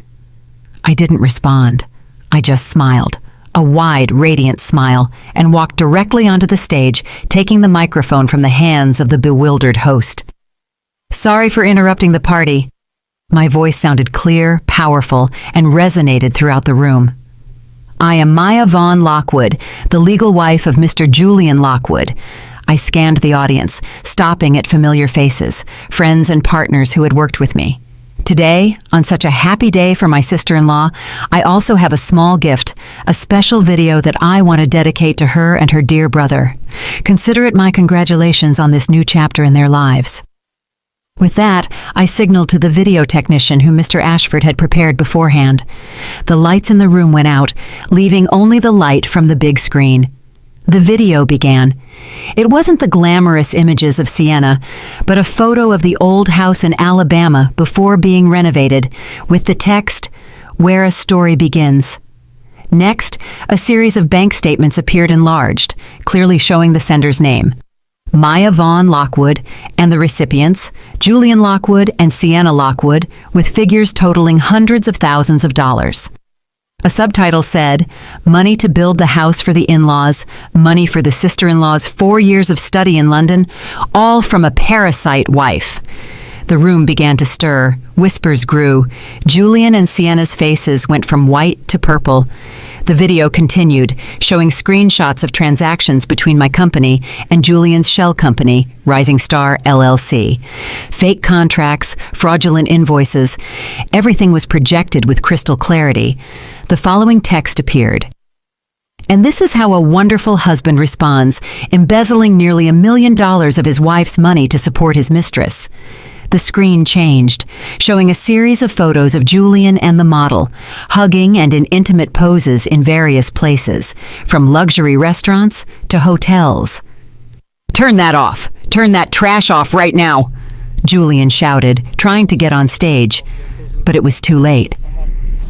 I didn't respond. I just smiled, a wide, radiant smile, and walked directly onto the stage, taking the microphone from the hands of the bewildered host. "Sorry for interrupting the party." My voice sounded clear, powerful, and resonated throughout the room. "I am Maya Vaughn Lockwood, the legal wife of Mr. Julian Lockwood." I scanned the audience, stopping at familiar faces, friends and partners who had worked with me. Today, on such a happy day for my sister-in-law, I also have a small gift, a special video that I want to dedicate to her and her dear brother. Consider it my congratulations on this new chapter in their lives. With that, I signaled to the video technician who Mr. Ashford had prepared beforehand. The lights in the room went out, leaving only the light from the big screen. The video began. It wasn't the glamorous images of Sienna, but a photo of the old house in Alabama before being renovated, with the text, "Where a Story Begins." Next, a series of bank statements appeared enlarged, clearly showing the sender's name. Maya Vaughn Lockwood, and the recipients, Julian Lockwood and Sienna Lockwood, with figures totaling hundreds of thousands of dollars. A subtitle said, "Money to build the house for the in-laws, money for the sister-in-law's 4 years of study in London, all from a parasite wife." The room began to stir. Whispers grew. Julian and Sienna's faces went from white to purple. The video continued, showing screenshots of transactions between my company and Julian's shell company, Rising Star LLC. Fake contracts, fraudulent invoices, everything was projected with crystal clarity. The following text appeared. "And this is how a wonderful husband responds, embezzling nearly $1 million of his wife's money to support his mistress." The screen changed, showing a series of photos of Julian and the model, hugging and in intimate poses in various places, from luxury restaurants to hotels. "Turn that off! Turn that trash off right now!" Julian shouted, trying to get on stage. But it was too late.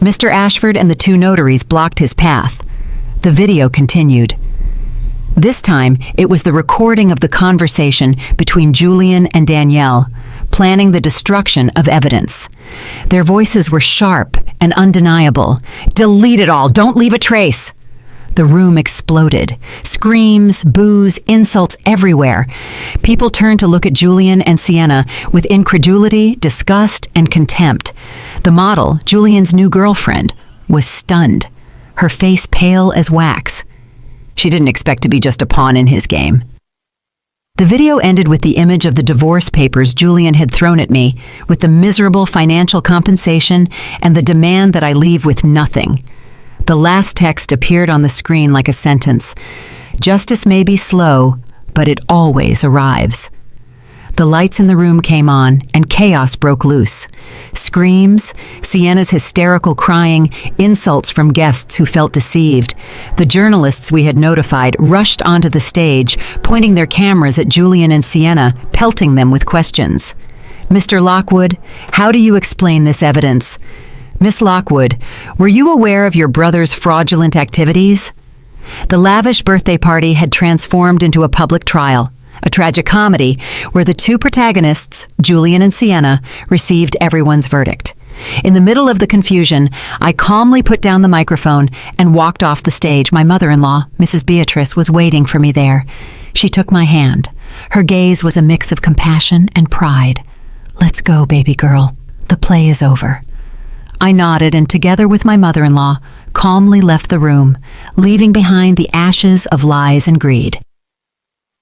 Mr. Ashford and the two notaries blocked his path. The video continued. This time, it was the recording of the conversation between Julian and Danielle, planning the destruction of evidence. Their voices were sharp and undeniable. "Delete it all! Don't leave a trace!" The room exploded. Screams, boos, insults everywhere. People turned to look at Julian and Sienna with incredulity, disgust, and contempt. The model, Julian's new girlfriend, was stunned, her face pale as wax. She didn't expect to be just a pawn in his game. The video ended with the image of the divorce papers Julian had thrown at me, with the miserable financial compensation and the demand that I leave with nothing. The last text appeared on the screen like a sentence. "Justice may be slow, but it always arrives." The lights in the room came on, and chaos broke loose. Screams, Sienna's hysterical crying, insults from guests who felt deceived. The journalists we had notified rushed onto the stage, pointing their cameras at Julian and Sienna, pelting them with questions. "Mr. Lockwood, how do you explain this evidence?" "Miss Lockwood, were you aware of your brother's fraudulent activities?" The lavish birthday party had transformed into a public trial, a tragic comedy where the two protagonists, Julian and Sienna, received everyone's verdict. In the middle of the confusion, I calmly put down the microphone and walked off the stage. My mother-in-law, Mrs. Beatrice, was waiting for me there. She took my hand. Her gaze was a mix of compassion and pride. "Let's go, baby girl. The play is over." I nodded and, together with my mother-in-law, calmly left the room, leaving behind the ashes of lies and greed.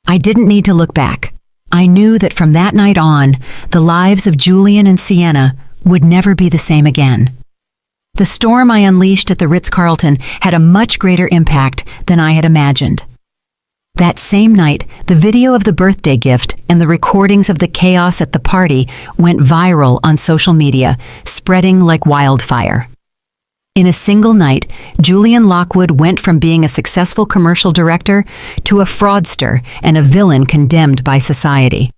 I didn't need to look back. I knew that from that night on, the lives of Julian and Sienna would never be the same again. The storm I unleashed at the Ritz-Carlton had a much greater impact than I had imagined. That same night, the video of the birthday gift and the recordings of the chaos at the party went viral on social media, spreading like wildfire. In a single night, Julian Lockwood went from being a successful commercial director to a fraudster and a villain condemned by society.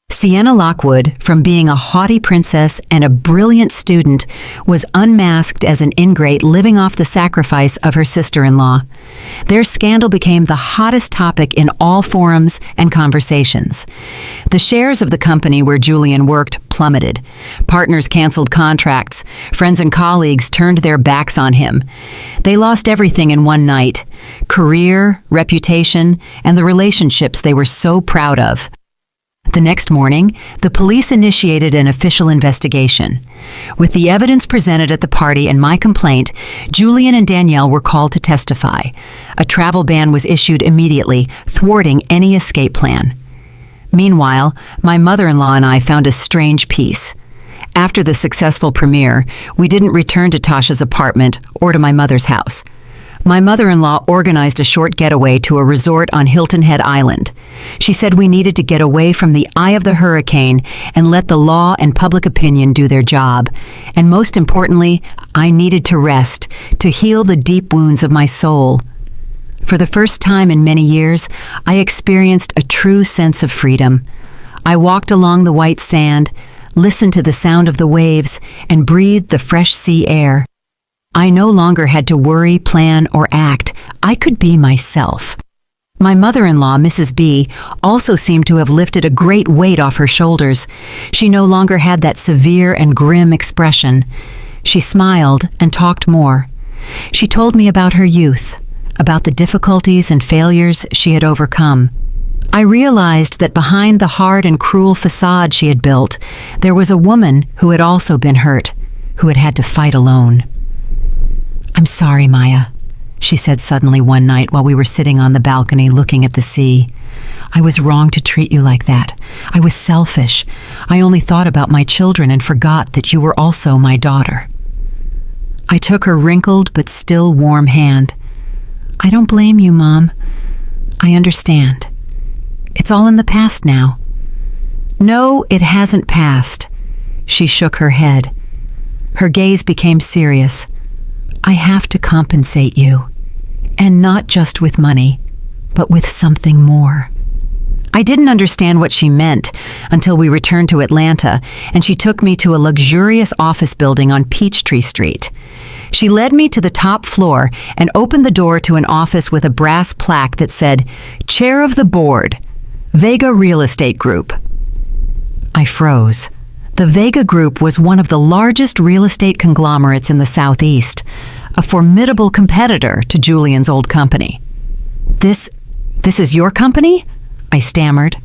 Sienna Lockwood, from being a haughty princess and a brilliant student, was unmasked as an ingrate living off the sacrifice of her sister-in-law. Their scandal became the hottest topic in all forums and conversations. The shares of the company where Julian worked plummeted. Partners canceled contracts. Friends and colleagues turned their backs on him. They lost everything in one night: career, reputation, and the relationships they were so proud of. The next morning, the police initiated an official investigation. With the evidence presented at the party and my complaint, Julian and Danielle were called to testify. A travel ban was issued immediately, thwarting any escape plan. Meanwhile, my mother-in-law and I found a strange peace. After the successful premiere, we didn't return to Tasha's apartment or to my mother's house. My mother-in-law organized a short getaway to a resort on Hilton Head Island. She said we needed to get away from the eye of the hurricane and let the law and public opinion do their job. And most importantly, I needed to rest, to heal the deep wounds of my soul. For the first time in many years, I experienced a true sense of freedom. I walked along the white sand, listened to the sound of the waves, and breathed the fresh sea air. I no longer had to worry, plan, or act. I could be myself. My mother-in-law, Mrs. B, also seemed to have lifted a great weight off her shoulders. She no longer had that severe and grim expression. She smiled and talked more. She told me about her youth, about the difficulties and failures she had overcome. I realized that behind the hard and cruel facade she had built, there was a woman who had also been hurt, who had had to fight alone. "I'm sorry, Maya," she said suddenly one night while we were sitting on the balcony looking at the sea. "I was wrong to treat you like that. I was selfish. I only thought about my children and forgot that you were also my daughter." I took her wrinkled but still warm hand. "I don't blame you, Mom. I understand. It's all in the past now." "No, it hasn't passed." She shook her head. Her gaze became serious. "I have to compensate you, and not just with money, but with something more." I didn't understand what she meant until we returned to Atlanta, and she took me to a luxurious office building on Peachtree Street. She led me to the top floor and opened the door to an office with a brass plaque that said, "Chair of the Board, Vega Real Estate Group." I froze. The Vega Group was one of the largest real estate conglomerates in the Southeast, a formidable competitor to Julian's old company. This is your company?" I stammered.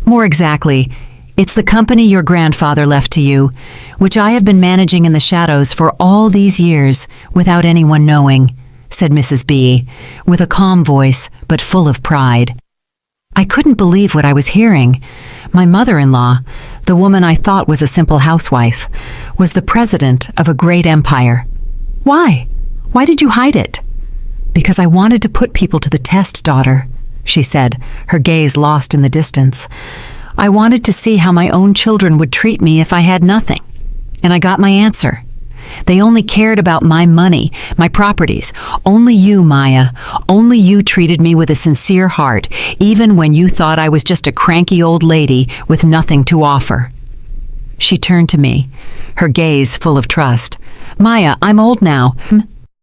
"More exactly, it's the company your grandfather left to you, which I have been managing in the shadows for all these years without anyone knowing," said Mrs. B, with a calm voice but full of pride. I couldn't believe what I was hearing. My mother-in-law, the woman I thought was a simple housewife, was the president of a great empire. "Why? Why did you hide it?" "Because I wanted to put people to the test, daughter," she said, her gaze lost in the distance. "I wanted to see how my own children would treat me if I had nothing. And I got my answer. They only cared about my money, my properties. Only you, Maya. Only you treated me with a sincere heart, even when you thought I was just a cranky old lady with nothing to offer." She turned to me, her gaze full of trust. "Maya, I'm old now.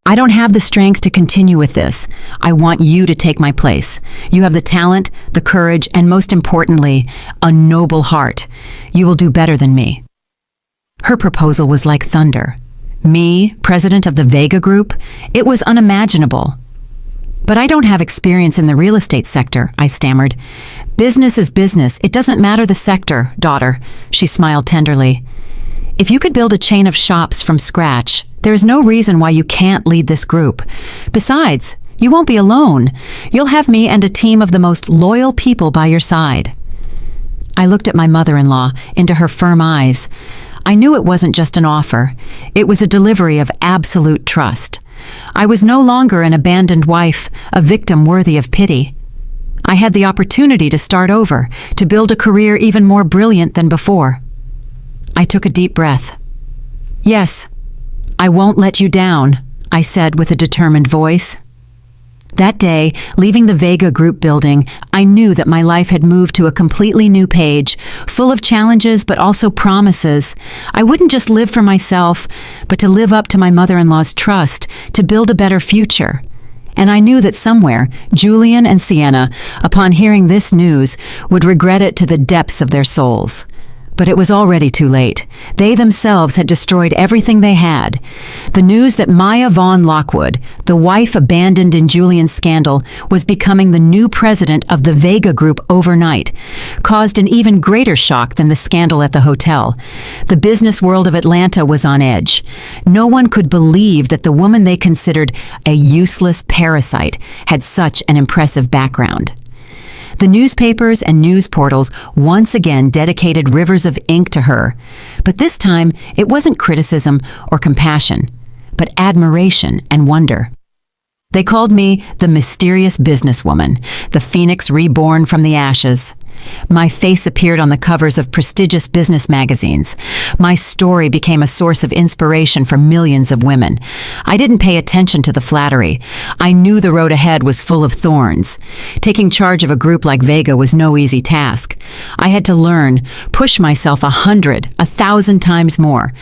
I don't have the strength to continue with this. I want you to take my place. You have the talent, the courage, and most importantly, a noble heart. You will do better than me." Her proposal was like thunder. Me, president of the Vega Group? It was unimaginable. But I don't have experience in the real estate sector, I stammered. Business is business. It doesn't matter the sector, daughter. She smiled tenderly. If you could build a chain of shops from scratch, there is no reason why you can't lead this group. Besides, you won't be alone. You'll have me and a team of the most loyal people by your side. I looked at my mother-in-law, into her firm eyes. I knew it wasn't just an offer. It was a delivery of absolute trust. I was no longer an abandoned wife, a victim worthy of pity. I had the opportunity to start over, to build a career even more brilliant than before. I took a deep breath. Yes, I won't let you down, I said with a determined voice. That day, leaving the Vega Group building, I knew that my life had moved to a completely new page, full of challenges but also promises. I wouldn't just live for myself, but to live up to my mother-in-law's trust, to build a better future. And I knew that somewhere, Julian and Sienna, upon hearing this news, would regret it to the depths of their souls. But it was already too late. They themselves had destroyed everything they had. The news that Maya Vaughn Lockwood, the wife abandoned in Julian's scandal, was becoming the new president of the Vega Group overnight, caused an even greater shock than the scandal at the hotel. The business world of Atlanta was on edge. No one could believe that the woman they considered a useless parasite had such an impressive background. The newspapers and news portals once again dedicated rivers of ink to her, but this time it wasn't criticism or compassion, but admiration and wonder. They called me the mysterious businesswoman, the phoenix reborn from the ashes. My face appeared on the covers of prestigious business magazines. My story became a source of inspiration for millions of women. I didn't pay attention to the flattery. I knew the road ahead was full of thorns. Taking charge of a group like Vega was no easy task. I had to learn, push myself 100, 1,000 times more.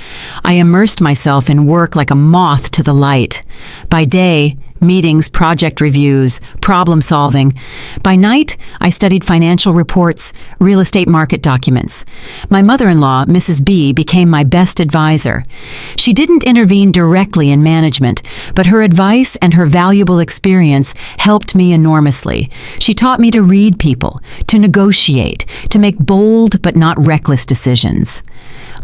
I immersed myself in work like a moth to the light. By day, meetings, project reviews, problem solving. By night, I studied financial reports, real estate market documents. My mother-in-law, Mrs. B, became my best advisor. She didn't intervene directly in management, but her advice and her valuable experience helped me enormously. She taught me to read people, to negotiate, to make bold but not reckless decisions.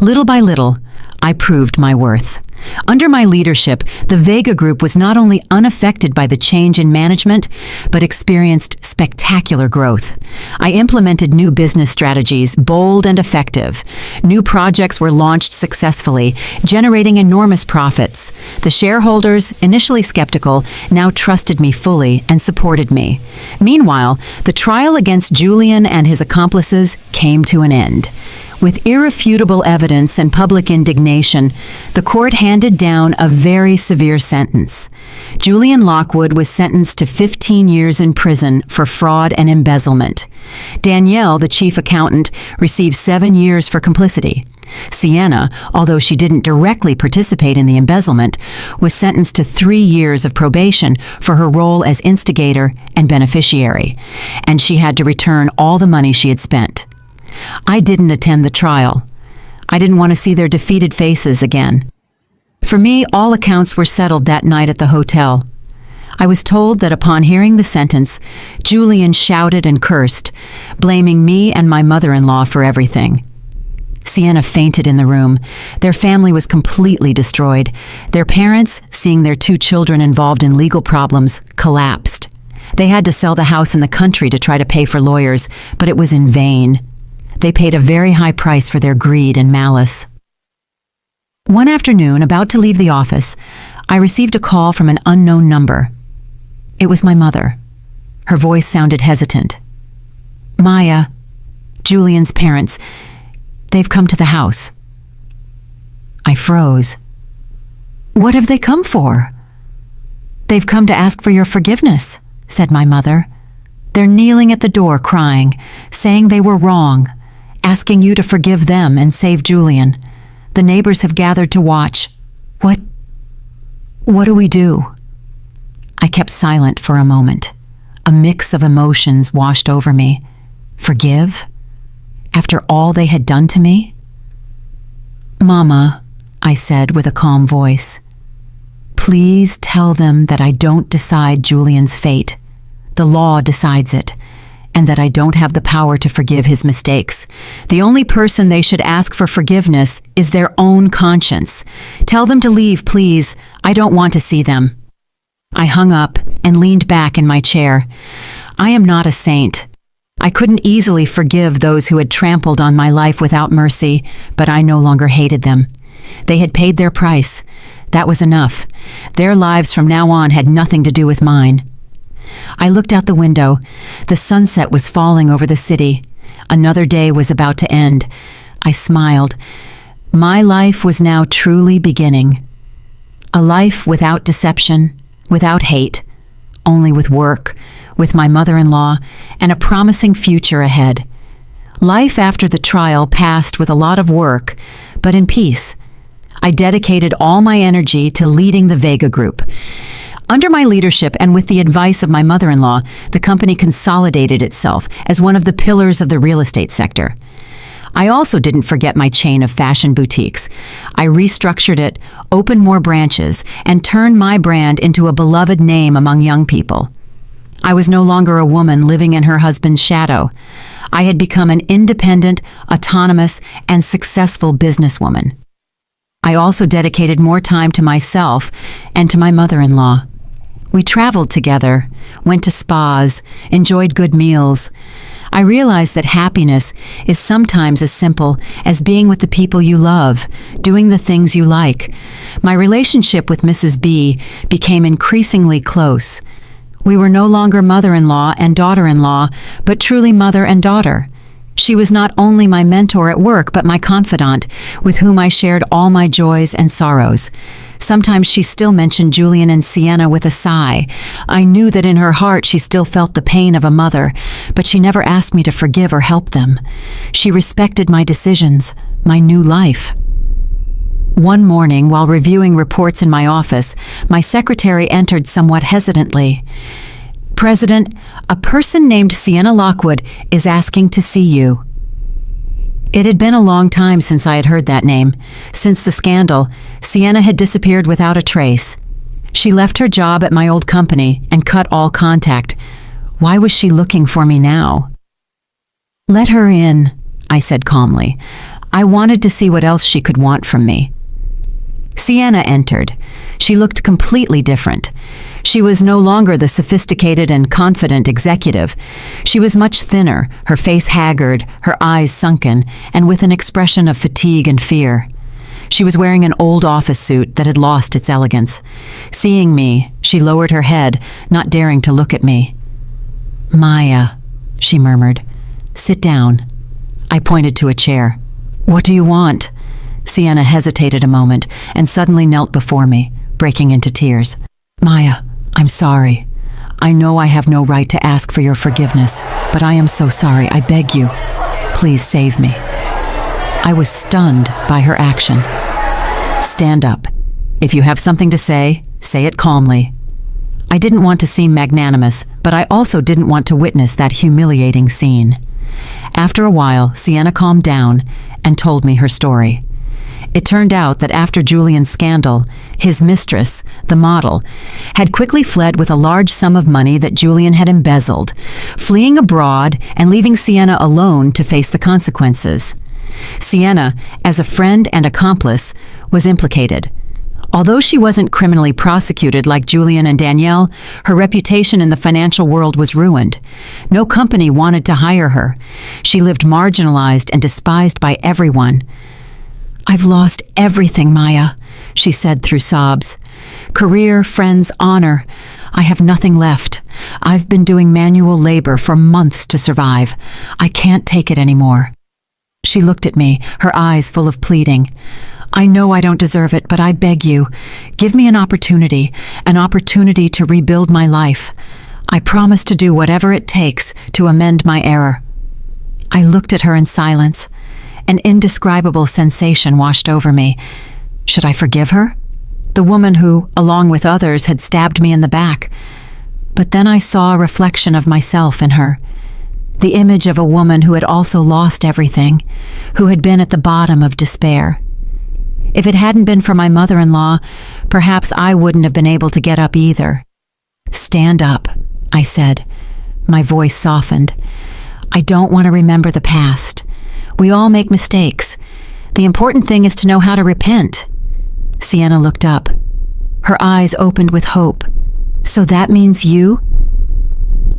Little by little, I proved my worth. Under my leadership, the Vega Group was not only unaffected by the change in management, but experienced spectacular growth. I implemented new business strategies, bold and effective. New projects were launched successfully, generating enormous profits. The shareholders, initially skeptical, now trusted me fully and supported me. Meanwhile, the trial against Julian and his accomplices came to an end. With irrefutable evidence and public indignation, the court handed down a very severe sentence. Julian Lockwood was sentenced to 15 years in prison for fraud and embezzlement. Danielle, the chief accountant, received 7 years for complicity. Sienna, although she didn't directly participate in the embezzlement, was sentenced to 3 years of probation for her role as instigator and beneficiary, and she had to return all the money she had spent. I didn't attend the trial. I didn't want to see their defeated faces again. For me, all accounts were settled that night at the hotel. I was told that upon hearing the sentence, Julian shouted and cursed, blaming me and my mother-in-law for everything. Sienna fainted in the room. Their family was completely destroyed. Their parents, seeing their 2 children involved in legal problems, collapsed. They had to sell the house in the country to try to pay for lawyers, but it was in vain. They paid a very high price for their greed and malice. One afternoon, about to leave the office, I received a call from an unknown number. It was my mother. Her voice sounded hesitant. "Maya, Julian's parents, they've come to the house." I froze. "What have they come for?" "They've come to ask for your forgiveness," said my mother. "They're kneeling at the door crying, saying they were wrong, asking you to forgive them and save Julian. The neighbors have gathered to watch. What do we do?" I kept silent for a moment. A mix of emotions washed over me. Forgive? After all they had done to me? "Mama," I said with a calm voice, "please tell them that I don't decide Julian's fate. The law decides it, and that I don't have the power to forgive his mistakes. The only person they should ask for forgiveness is their own conscience. Tell them to leave, please. I don't want to see them." I hung up and leaned back in my chair. I am not a saint. I couldn't easily forgive those who had trampled on my life without mercy, but I no longer hated them. They had paid their price. That was enough. Their lives from now on had nothing to do with mine. I looked out the window. The sunset was falling over the city. Another day was about to end. I smiled. My life was now truly beginning. A life without deception, without hate, only with work, with my mother-in-law, and a promising future ahead. Life after the trial passed with a lot of work, but in peace. I dedicated all my energy to leading the Vega Group. Under my leadership and with the advice of my mother-in-law, the company consolidated itself as one of the pillars of the real estate sector. I also didn't forget my chain of fashion boutiques. I restructured it, opened more branches, and turned my brand into a beloved name among young people. I was no longer a woman living in her husband's shadow. I had become an independent, autonomous, and successful businesswoman. I also dedicated more time to myself and to my mother-in-law. We traveled together, went to spas, enjoyed good meals. I realized that happiness is sometimes as simple as being with the people you love, doing the things you like. My relationship with Mrs. B became increasingly close. We were no longer mother-in-law and daughter-in-law, but truly mother and daughter. She was not only my mentor at work, but my confidant, with whom I shared all my joys and sorrows. Sometimes she still mentioned Julian and Sienna with a sigh. I knew that in her heart she still felt the pain of a mother, but she never asked me to forgive or help them. She respected my decisions, my new life. One morning, while reviewing reports in my office, my secretary entered somewhat hesitantly. "President, a person named Sienna Lockwood is asking to see you." It had been a long time since I had heard that name. Since the scandal, Sienna had disappeared without a trace. She left her job at my old company and cut all contact. Why was she looking for me now? "Let her in," I said calmly. I wanted to see what else she could want from me. Sienna entered. She looked completely different. She was no longer the sophisticated and confident executive. She was much thinner, her face haggard, her eyes sunken, and with an expression of fatigue and fear. She was wearing an old office suit that had lost its elegance. Seeing me, she lowered her head, not daring to look at me. "Maya," she murmured. "Sit down." I pointed to a chair. "What do you want?" Sienna hesitated a moment and suddenly knelt before me, breaking into tears. "Maya, I'm sorry. I know I have no right to ask for your forgiveness, but I am so sorry. I beg you. Please save me." I was stunned by her action. "Stand up. If you have something to say it calmly." I didn't want to seem magnanimous, but I also didn't want to witness that humiliating scene. After a while, Sienna calmed down and told me her story. It turned out that after Julian's scandal, his mistress, the model, had quickly fled with a large sum of money that Julian had embezzled, fleeing abroad and leaving Sienna alone to face the consequences. Sienna, as a friend and accomplice, was implicated. Although she wasn't criminally prosecuted like Julian and Danielle, her reputation in the financial world was ruined. No company wanted to hire her. She lived marginalized and despised by everyone. "I've lost everything, Maya," she said through sobs. "Career, friends, honor. I have nothing left. I've been doing manual labor for months to survive. I can't take it anymore." She looked at me, her eyes full of pleading. "I know I don't deserve it, but I beg you, give me an opportunity to rebuild my life. I promise to do whatever it takes to amend my error." I looked at her in silence. An indescribable sensation washed over me. Should I forgive her? The woman who, along with others, had stabbed me in the back. But then I saw a reflection of myself in her. The image of a woman who had also lost everything, who had been at the bottom of despair. If it hadn't been for my mother-in-law, perhaps I wouldn't have been able to get up either. "Stand up," I said. My voice softened. "I don't want to remember the past. We all make mistakes. The important thing is to know how to repent." Sienna looked up. Her eyes opened with hope. "So that means you?"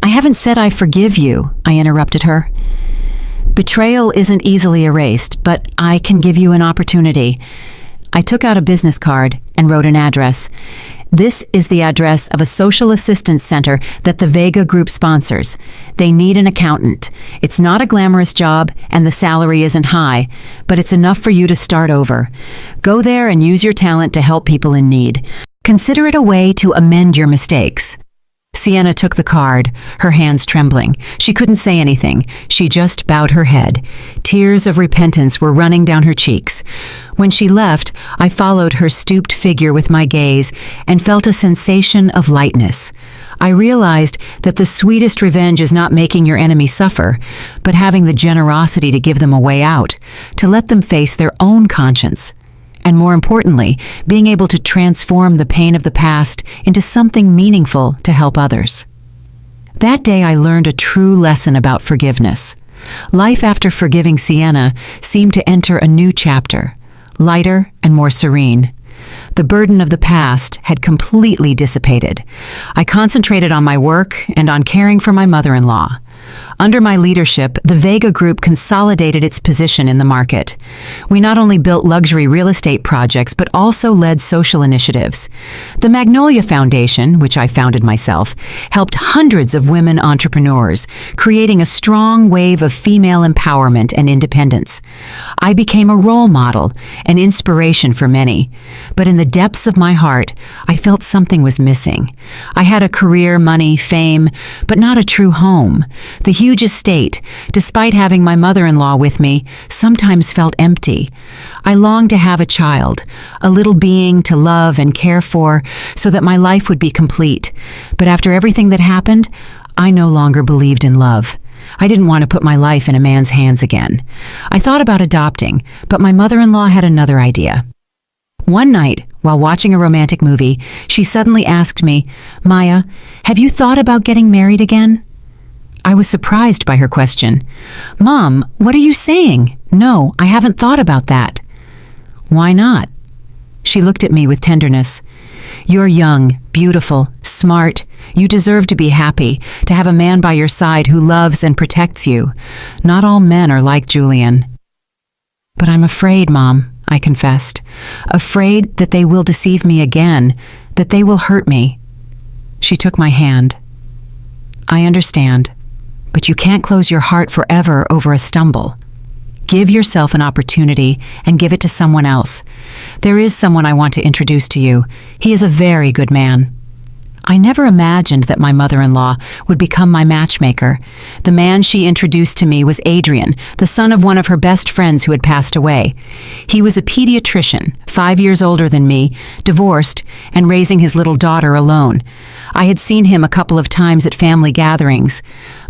"I haven't said I forgive you," I interrupted her. "Betrayal isn't easily erased, but I can give you an opportunity." I took out a business card and wrote an address. "This is the address of a social assistance center that the Vega Group sponsors. They need an accountant. It's not a glamorous job and the salary isn't high, but it's enough for you to start over. Go there and use your talent to help people in need. Consider it a way to amend your mistakes." Sienna took the card, her hands trembling. She couldn't say anything. She just bowed her head. Tears of repentance were running down her cheeks. When she left, I followed her stooped figure with my gaze and felt a sensation of lightness. I realized that the sweetest revenge is not making your enemy suffer, but having the generosity to give them a way out, to let them face their own conscience. And more importantly, being able to transform the pain of the past into something meaningful to help others. That day I learned a true lesson about forgiveness. Life after forgiving Sienna seemed to enter a new chapter, lighter and more serene. The burden of the past had completely dissipated. I concentrated on my work and on caring for my mother-in-law. Under my leadership, the Vega Group consolidated its position in the market. We not only built luxury real estate projects, but also led social initiatives. The Magnolia Foundation, which I founded myself, helped hundreds of women entrepreneurs, creating a strong wave of female empowerment and independence. I became a role model, an inspiration for many. But in the depths of my heart, I felt something was missing. I had a career, money, fame, but not a true home. The huge estate, despite having my mother-in-law with me, sometimes felt empty. I longed to have a child, a little being to love and care for, so that my life would be complete. But after everything that happened, I no longer believed in love. I didn't want to put my life in a man's hands again. I thought about adopting, but my mother-in-law had another idea. One night, while watching a romantic movie, she suddenly asked me, "Maya, have you thought about getting married again?" I was surprised by her question. "Mom, what are you saying? No, I haven't thought about that." "Why not?" She looked at me with tenderness. "You're young, beautiful, smart. You deserve to be happy, to have a man by your side who loves and protects you. Not all men are like Julian." "But I'm afraid, Mom," I confessed. "Afraid that they will deceive me again, that they will hurt me." She took my hand. "I understand. But you can't close your heart forever over a stumble. Give yourself an opportunity and give it to someone else. There is someone I want to introduce to you. He is a very good man." I never imagined that my mother-in-law would become my matchmaker. The man she introduced to me was Adrian, the son of one of her best friends who had passed away. He was a pediatrician, 5 years older than me, divorced, and raising his little daughter alone. I had seen him a couple of times at family gatherings.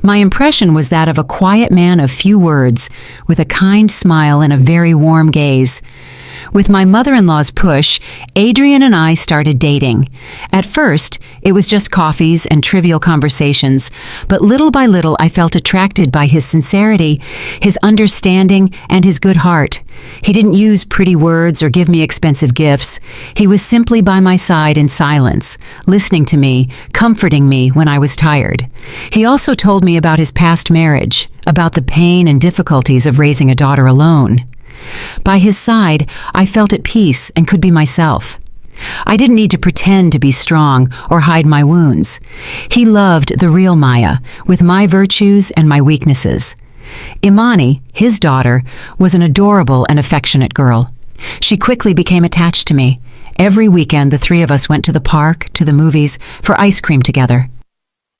My impression was that of a quiet man of few words, with a kind smile and a very warm gaze. With my mother-in-law's push, Adrian and I started dating. At first, it was just coffees and trivial conversations, but little by little I felt attracted by his sincerity, his understanding, and his good heart. He didn't use pretty words or give me expensive gifts. He was simply by my side in silence, listening to me, comforting me when I was tired. He also told me about his past marriage, about the pain and difficulties of raising a daughter alone. By his side, I felt at peace and could be myself. I didn't need to pretend to be strong or hide my wounds. He loved the real Maya, with my virtues and my weaknesses. Imani, his daughter, was an adorable and affectionate girl. She quickly became attached to me. Every weekend, the three of us went to the park, to the movies, for ice cream together.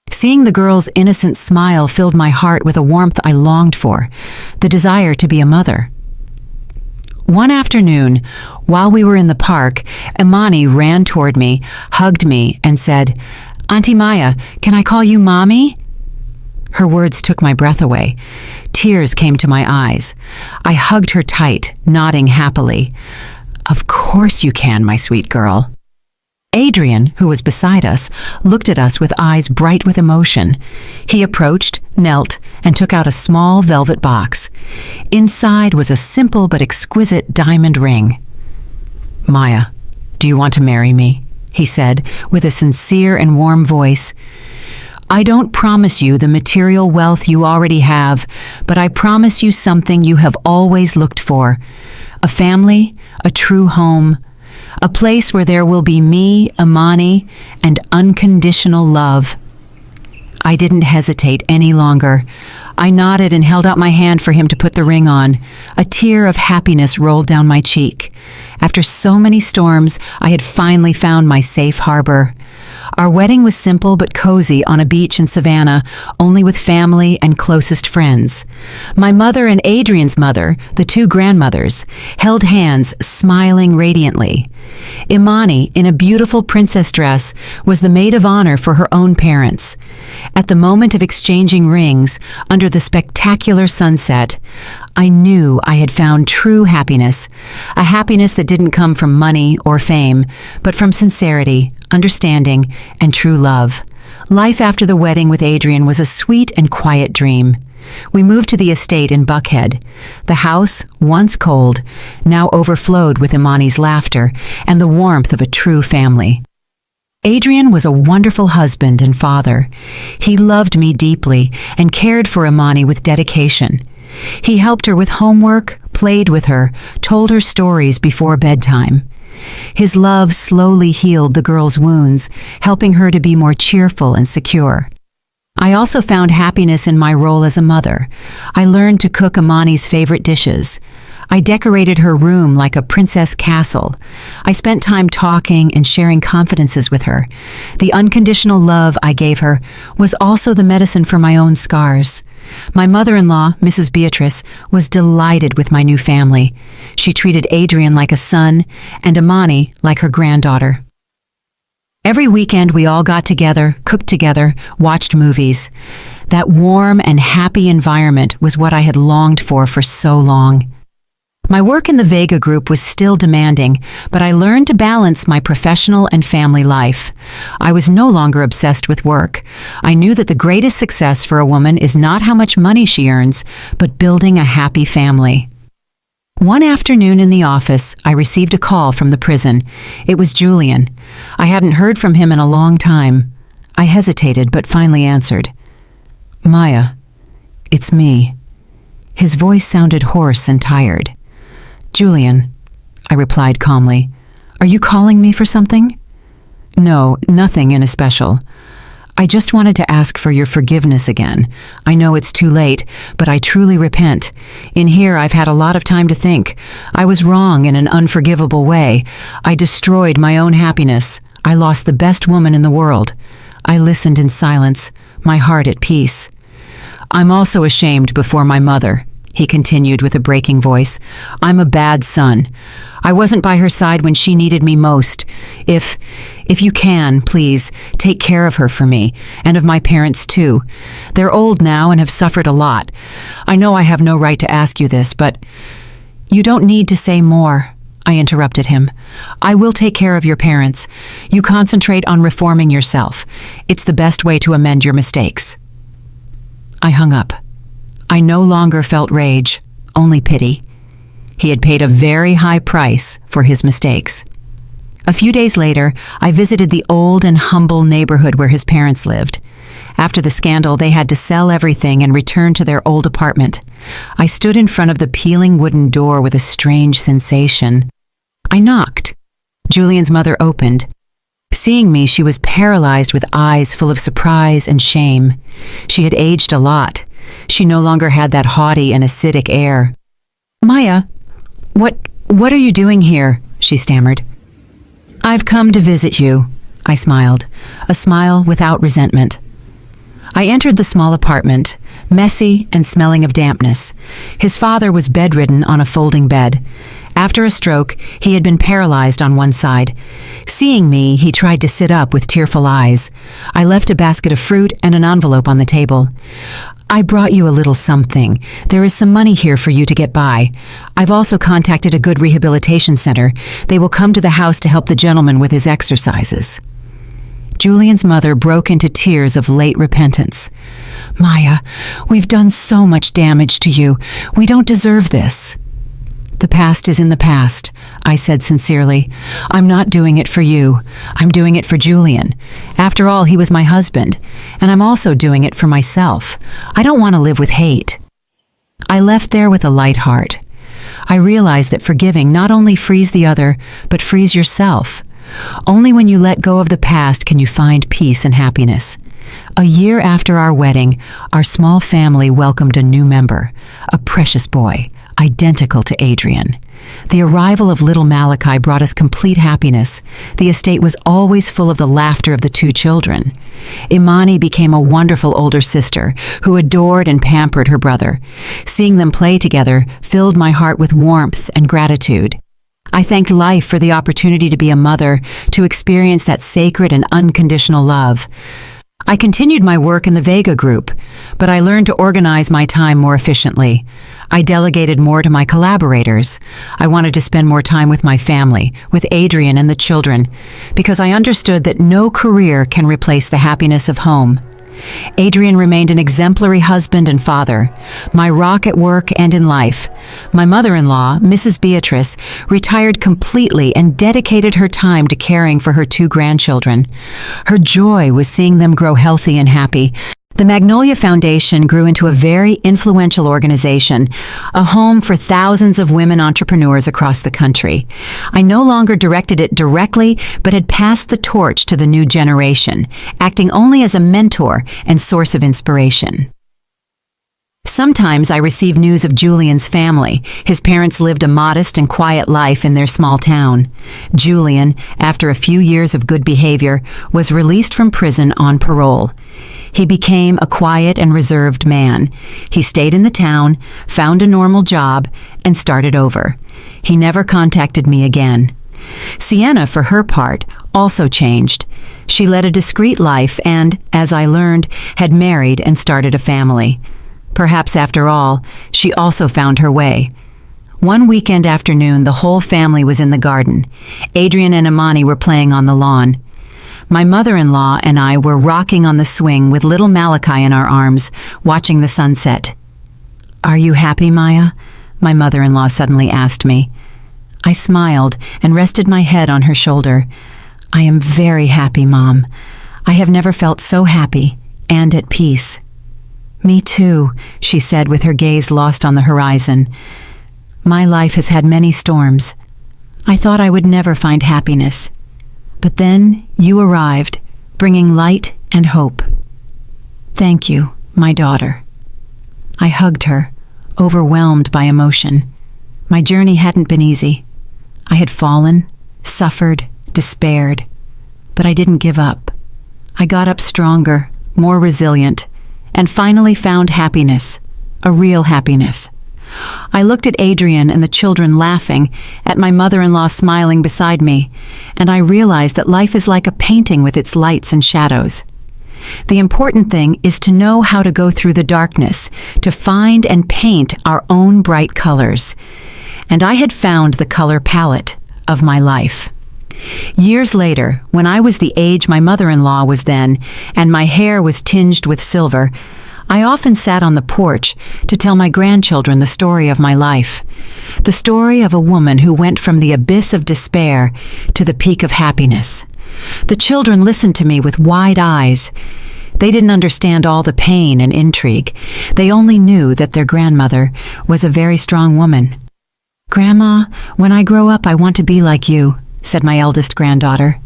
Seeing the girl's innocent smile filled my heart with a warmth I longed for, the desire to be a mother. One afternoon, while we were in the park, Imani ran toward me, hugged me, and said, "Auntie Maya, can I call you Mommy?" Her words took my breath away. Tears came to my eyes. I hugged her tight, nodding happily. Of course you can, my sweet girl. Adrian, who was beside us, looked at us with eyes bright with emotion. He approached, knelt, and took out a small velvet box. Inside was a simple but exquisite diamond ring. "Maya, do you want to marry me?" he said, with a sincere and warm voice. "I don't promise you the material wealth you already have, but I promise you something you have always looked for. A family, a true home, a place where there will be me, Imani, and unconditional love." I didn't hesitate any longer. I nodded and held out my hand for him to put the ring on. A tear of happiness rolled down my cheek. After so many storms, I had finally found my safe harbor. Our wedding was simple but cozy on a beach in Savannah, only with family and closest friends. My mother and Adrian's mother, the two grandmothers, held hands, smiling radiantly. Imani, in a beautiful princess dress, was the maid of honor for her own parents. At the moment of exchanging rings, under the spectacular sunset, I knew I had found true happiness, a happiness that didn't come from money or fame, but from sincerity, understanding, and true love. Life after the wedding with Adrian was a sweet and quiet dream. We moved to the estate in Buckhead. The house, once cold, now overflowed with Imani's laughter and the warmth of a true family. Adrian was a wonderful husband and father. He loved me deeply and cared for Imani with dedication. He helped her with homework, played with her, told her stories before bedtime. His love slowly healed the girl's wounds, helping her to be more cheerful and secure. I also found happiness in my role as a mother. I learned to cook Imani's favorite dishes. I decorated her room like a princess castle. I spent time talking and sharing confidences with her. The unconditional love I gave her was also the medicine for my own scars. My mother-in-law, Mrs. Beatrice, was delighted with my new family. She treated Adrian like a son and Imani like her granddaughter. Every weekend we all got together, cooked together, watched movies. That warm and happy environment was what I had longed for so long. My work in the Vega group was still demanding, but I learned to balance my professional and family life. I was no longer obsessed with work. I knew that the greatest success for a woman is not how much money she earns, but building a happy family. One afternoon in the office, I received a call from the prison. It was Julian. I hadn't heard from him in a long time. I hesitated, but finally answered. "Maya, it's me." His voice sounded hoarse and tired. "Julian," I replied calmly, "are you calling me for something?" "No, nothing in especial. I just wanted to ask for your forgiveness again. I know it's too late, but I truly repent. In here, I've had a lot of time to think. I was wrong in an unforgivable way. I destroyed my own happiness. I lost the best woman in the world. I listened in silence, my heart at peace. I'm also ashamed before my mother," he continued with a breaking voice. "I'm a bad son. I wasn't by her side when she needed me most. If you can, please, take care of her for me, and of my parents too. They're old now and have suffered a lot. I know I have no right to ask you this, but—" "You don't need to say more," I interrupted him. "I will take care of your parents. You concentrate on reforming yourself. It's the best way to amend your mistakes." I hung up. I no longer felt rage, only pity. He had paid a very high price for his mistakes. A few days later, I visited the old and humble neighborhood where his parents lived. After the scandal, they had to sell everything and return to their old apartment. I stood in front of the peeling wooden door with a strange sensation. I knocked. Julian's mother opened. Seeing me, she was paralyzed with eyes full of surprise and shame. She had aged a lot. She no longer had that haughty and acidic air. "Maya, what are you doing here?" she stammered. "I've come to visit you," I smiled, a smile without resentment. I entered the small apartment, messy and smelling of dampness. His father was bedridden on a folding bed. After a stroke, he had been paralyzed on one side. Seeing me, he tried to sit up with tearful eyes. I left a basket of fruit and an envelope on the table. I brought you a little something. There is some money here for you to get by. I've also contacted a good rehabilitation center. They will come to the house to help the gentleman with his exercises." Julian's mother broke into tears of late repentance. "Maya, we've done so much damage to you. We don't deserve this." "The past is in the past," I said sincerely. "I'm not doing it for you. I'm doing it for Julian. After all, he was my husband, and I'm also doing it for myself. I don't want to live with hate." I left there with a light heart. I realized that forgiving not only frees the other, but frees yourself. Only when you let go of the past can you find peace and happiness. A year after our wedding, our small family welcomed a new member, a precious boy, identical to Adrian. The arrival of little Malachi brought us complete happiness. The estate was always full of the laughter of the two children. Imani became a wonderful older sister who adored and pampered her brother. Seeing them play together filled my heart with warmth and gratitude. I thanked life for the opportunity to be a mother, to experience that sacred and unconditional love. I continued my work in the Vega group, but I learned to organize my time more efficiently. I delegated more to my collaborators. I wanted to spend more time with my family, with Adrian and the children, because I understood that no career can replace the happiness of home. Adrian remained an exemplary husband and father, my rock at work and in life. My mother-in-law, Mrs. Beatrice, retired completely and dedicated her time to caring for her two grandchildren. Her joy was seeing them grow healthy and happy. The Magnolia Foundation grew into a very influential organization, a home for thousands of women entrepreneurs across the country. I no longer directed it directly, but had passed the torch to the new generation, acting only as a mentor and source of inspiration. Sometimes I received news of Julian's family. His parents lived a modest and quiet life in their small town. Julian, after a few years of good behavior, was released from prison on parole. He became a quiet and reserved man. He stayed in the town, found a normal job, and started over. He never contacted me again. Sienna, for her part, also changed. She led a discreet life and, as I learned, had married and started a family. Perhaps after all, she also found her way. One weekend afternoon, the whole family was in the garden. Adrian and Imani were playing on the lawn. My mother-in-law and I were rocking on the swing with little Malachi in our arms, watching the sunset. "Are you happy, Maya?" my mother-in-law suddenly asked me. I smiled and rested my head on her shoulder. "I am very happy, Mom. I have never felt so happy and at peace." "Me too," she said with her gaze lost on the horizon. "My life has had many storms. I thought I would never find happiness. But then you arrived, bringing light and hope. Thank you, my daughter." I hugged her, overwhelmed by emotion. My journey hadn't been easy. I had fallen, suffered, despaired, but I didn't give up. I got up stronger, more resilient, and finally found happiness, a real happiness. I looked at Adrian and the children laughing, at my mother-in-law smiling beside me, and I realized that life is like a painting with its lights and shadows. The important thing is to know how to go through the darkness, to find and paint our own bright colors. And I had found the color palette of my life. Years later, when I was the age my mother-in-law was then, and my hair was tinged with silver, I often sat on the porch to tell my grandchildren the story of my life, the story of a woman who went from the abyss of despair to the peak of happiness. The children listened to me with wide eyes. They didn't understand all the pain and intrigue. They only knew that their grandmother was a very strong woman. "Grandma, when I grow up, I want to be like you," said my eldest granddaughter.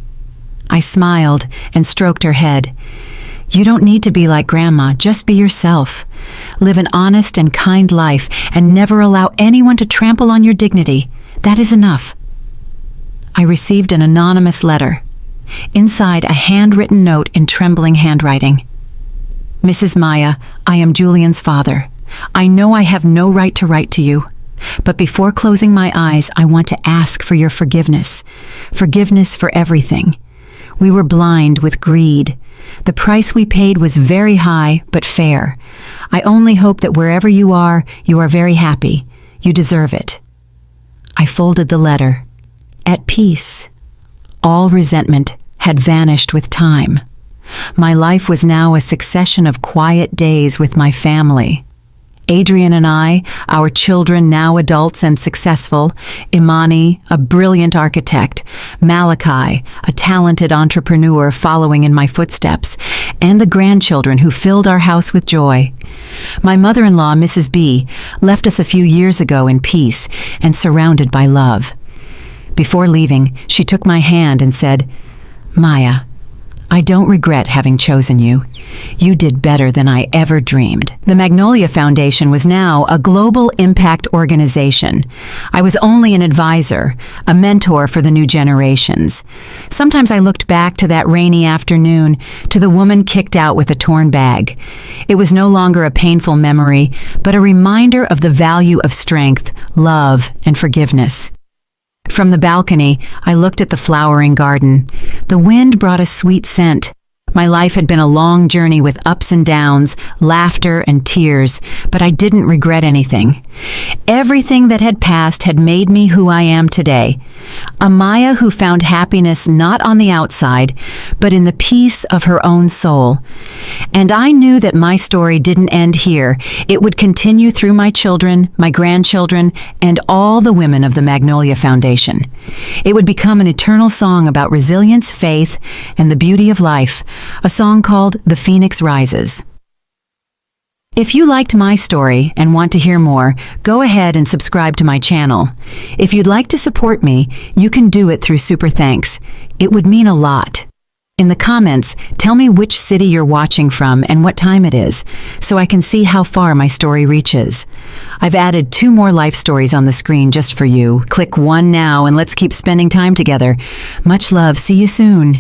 I smiled and stroked her head. "You don't need to be like Grandma, just be yourself. Live an honest and kind life and never allow anyone to trample on your dignity. That is enough." I received an anonymous letter. Inside, a handwritten note in trembling handwriting. "Mrs. Maya, I am Julian's father. I know I have no right to write to you, but before closing my eyes, I want to ask for your forgiveness. Forgiveness for everything. We were blind with greed. The price we paid was very high, but fair. I only hope that wherever you are very happy. You deserve it. I folded the letter. At peace. All resentment had vanished with time. My life was now a succession of quiet days with my family. Adrian and I, our children now adults and successful, Imani, a brilliant architect, Malachi, a talented entrepreneur following in my footsteps, and the grandchildren who filled our house with joy. My mother-in-law, Mrs. B, left us a few years ago in peace and surrounded by love. Before leaving, she took my hand and said, "Maya, I don't regret having chosen you. You did better than I ever dreamed." The Magnolia Foundation was now a global impact organization. I was only an advisor, a mentor for the new generations. Sometimes I looked back to that rainy afternoon, to the woman kicked out with a torn bag. It was no longer a painful memory, but a reminder of the value of strength, love, and forgiveness. From the balcony, I looked at the flowering garden. The wind brought a sweet scent. My life had been a long journey with ups and downs, laughter and tears, but I didn't regret anything. Everything that had passed had made me who I am today. A Maya who found happiness not on the outside, but in the peace of her own soul. And I knew that my story didn't end here. It would continue through my children, my grandchildren, and all the women of the Magnolia Foundation. It would become an eternal song about resilience, faith, and the beauty of life. A song called The Phoenix Rises. If you liked my story and want to hear more, go ahead and subscribe to my channel. If you'd like to support me, you can do it through Super Thanks. It would mean a lot. In the comments, tell me which city you're watching from and what time it is, so I can see how far my story reaches. I've added 2 more life stories on the screen just for you. Click one now and let's keep spending time together. Much love. See you soon.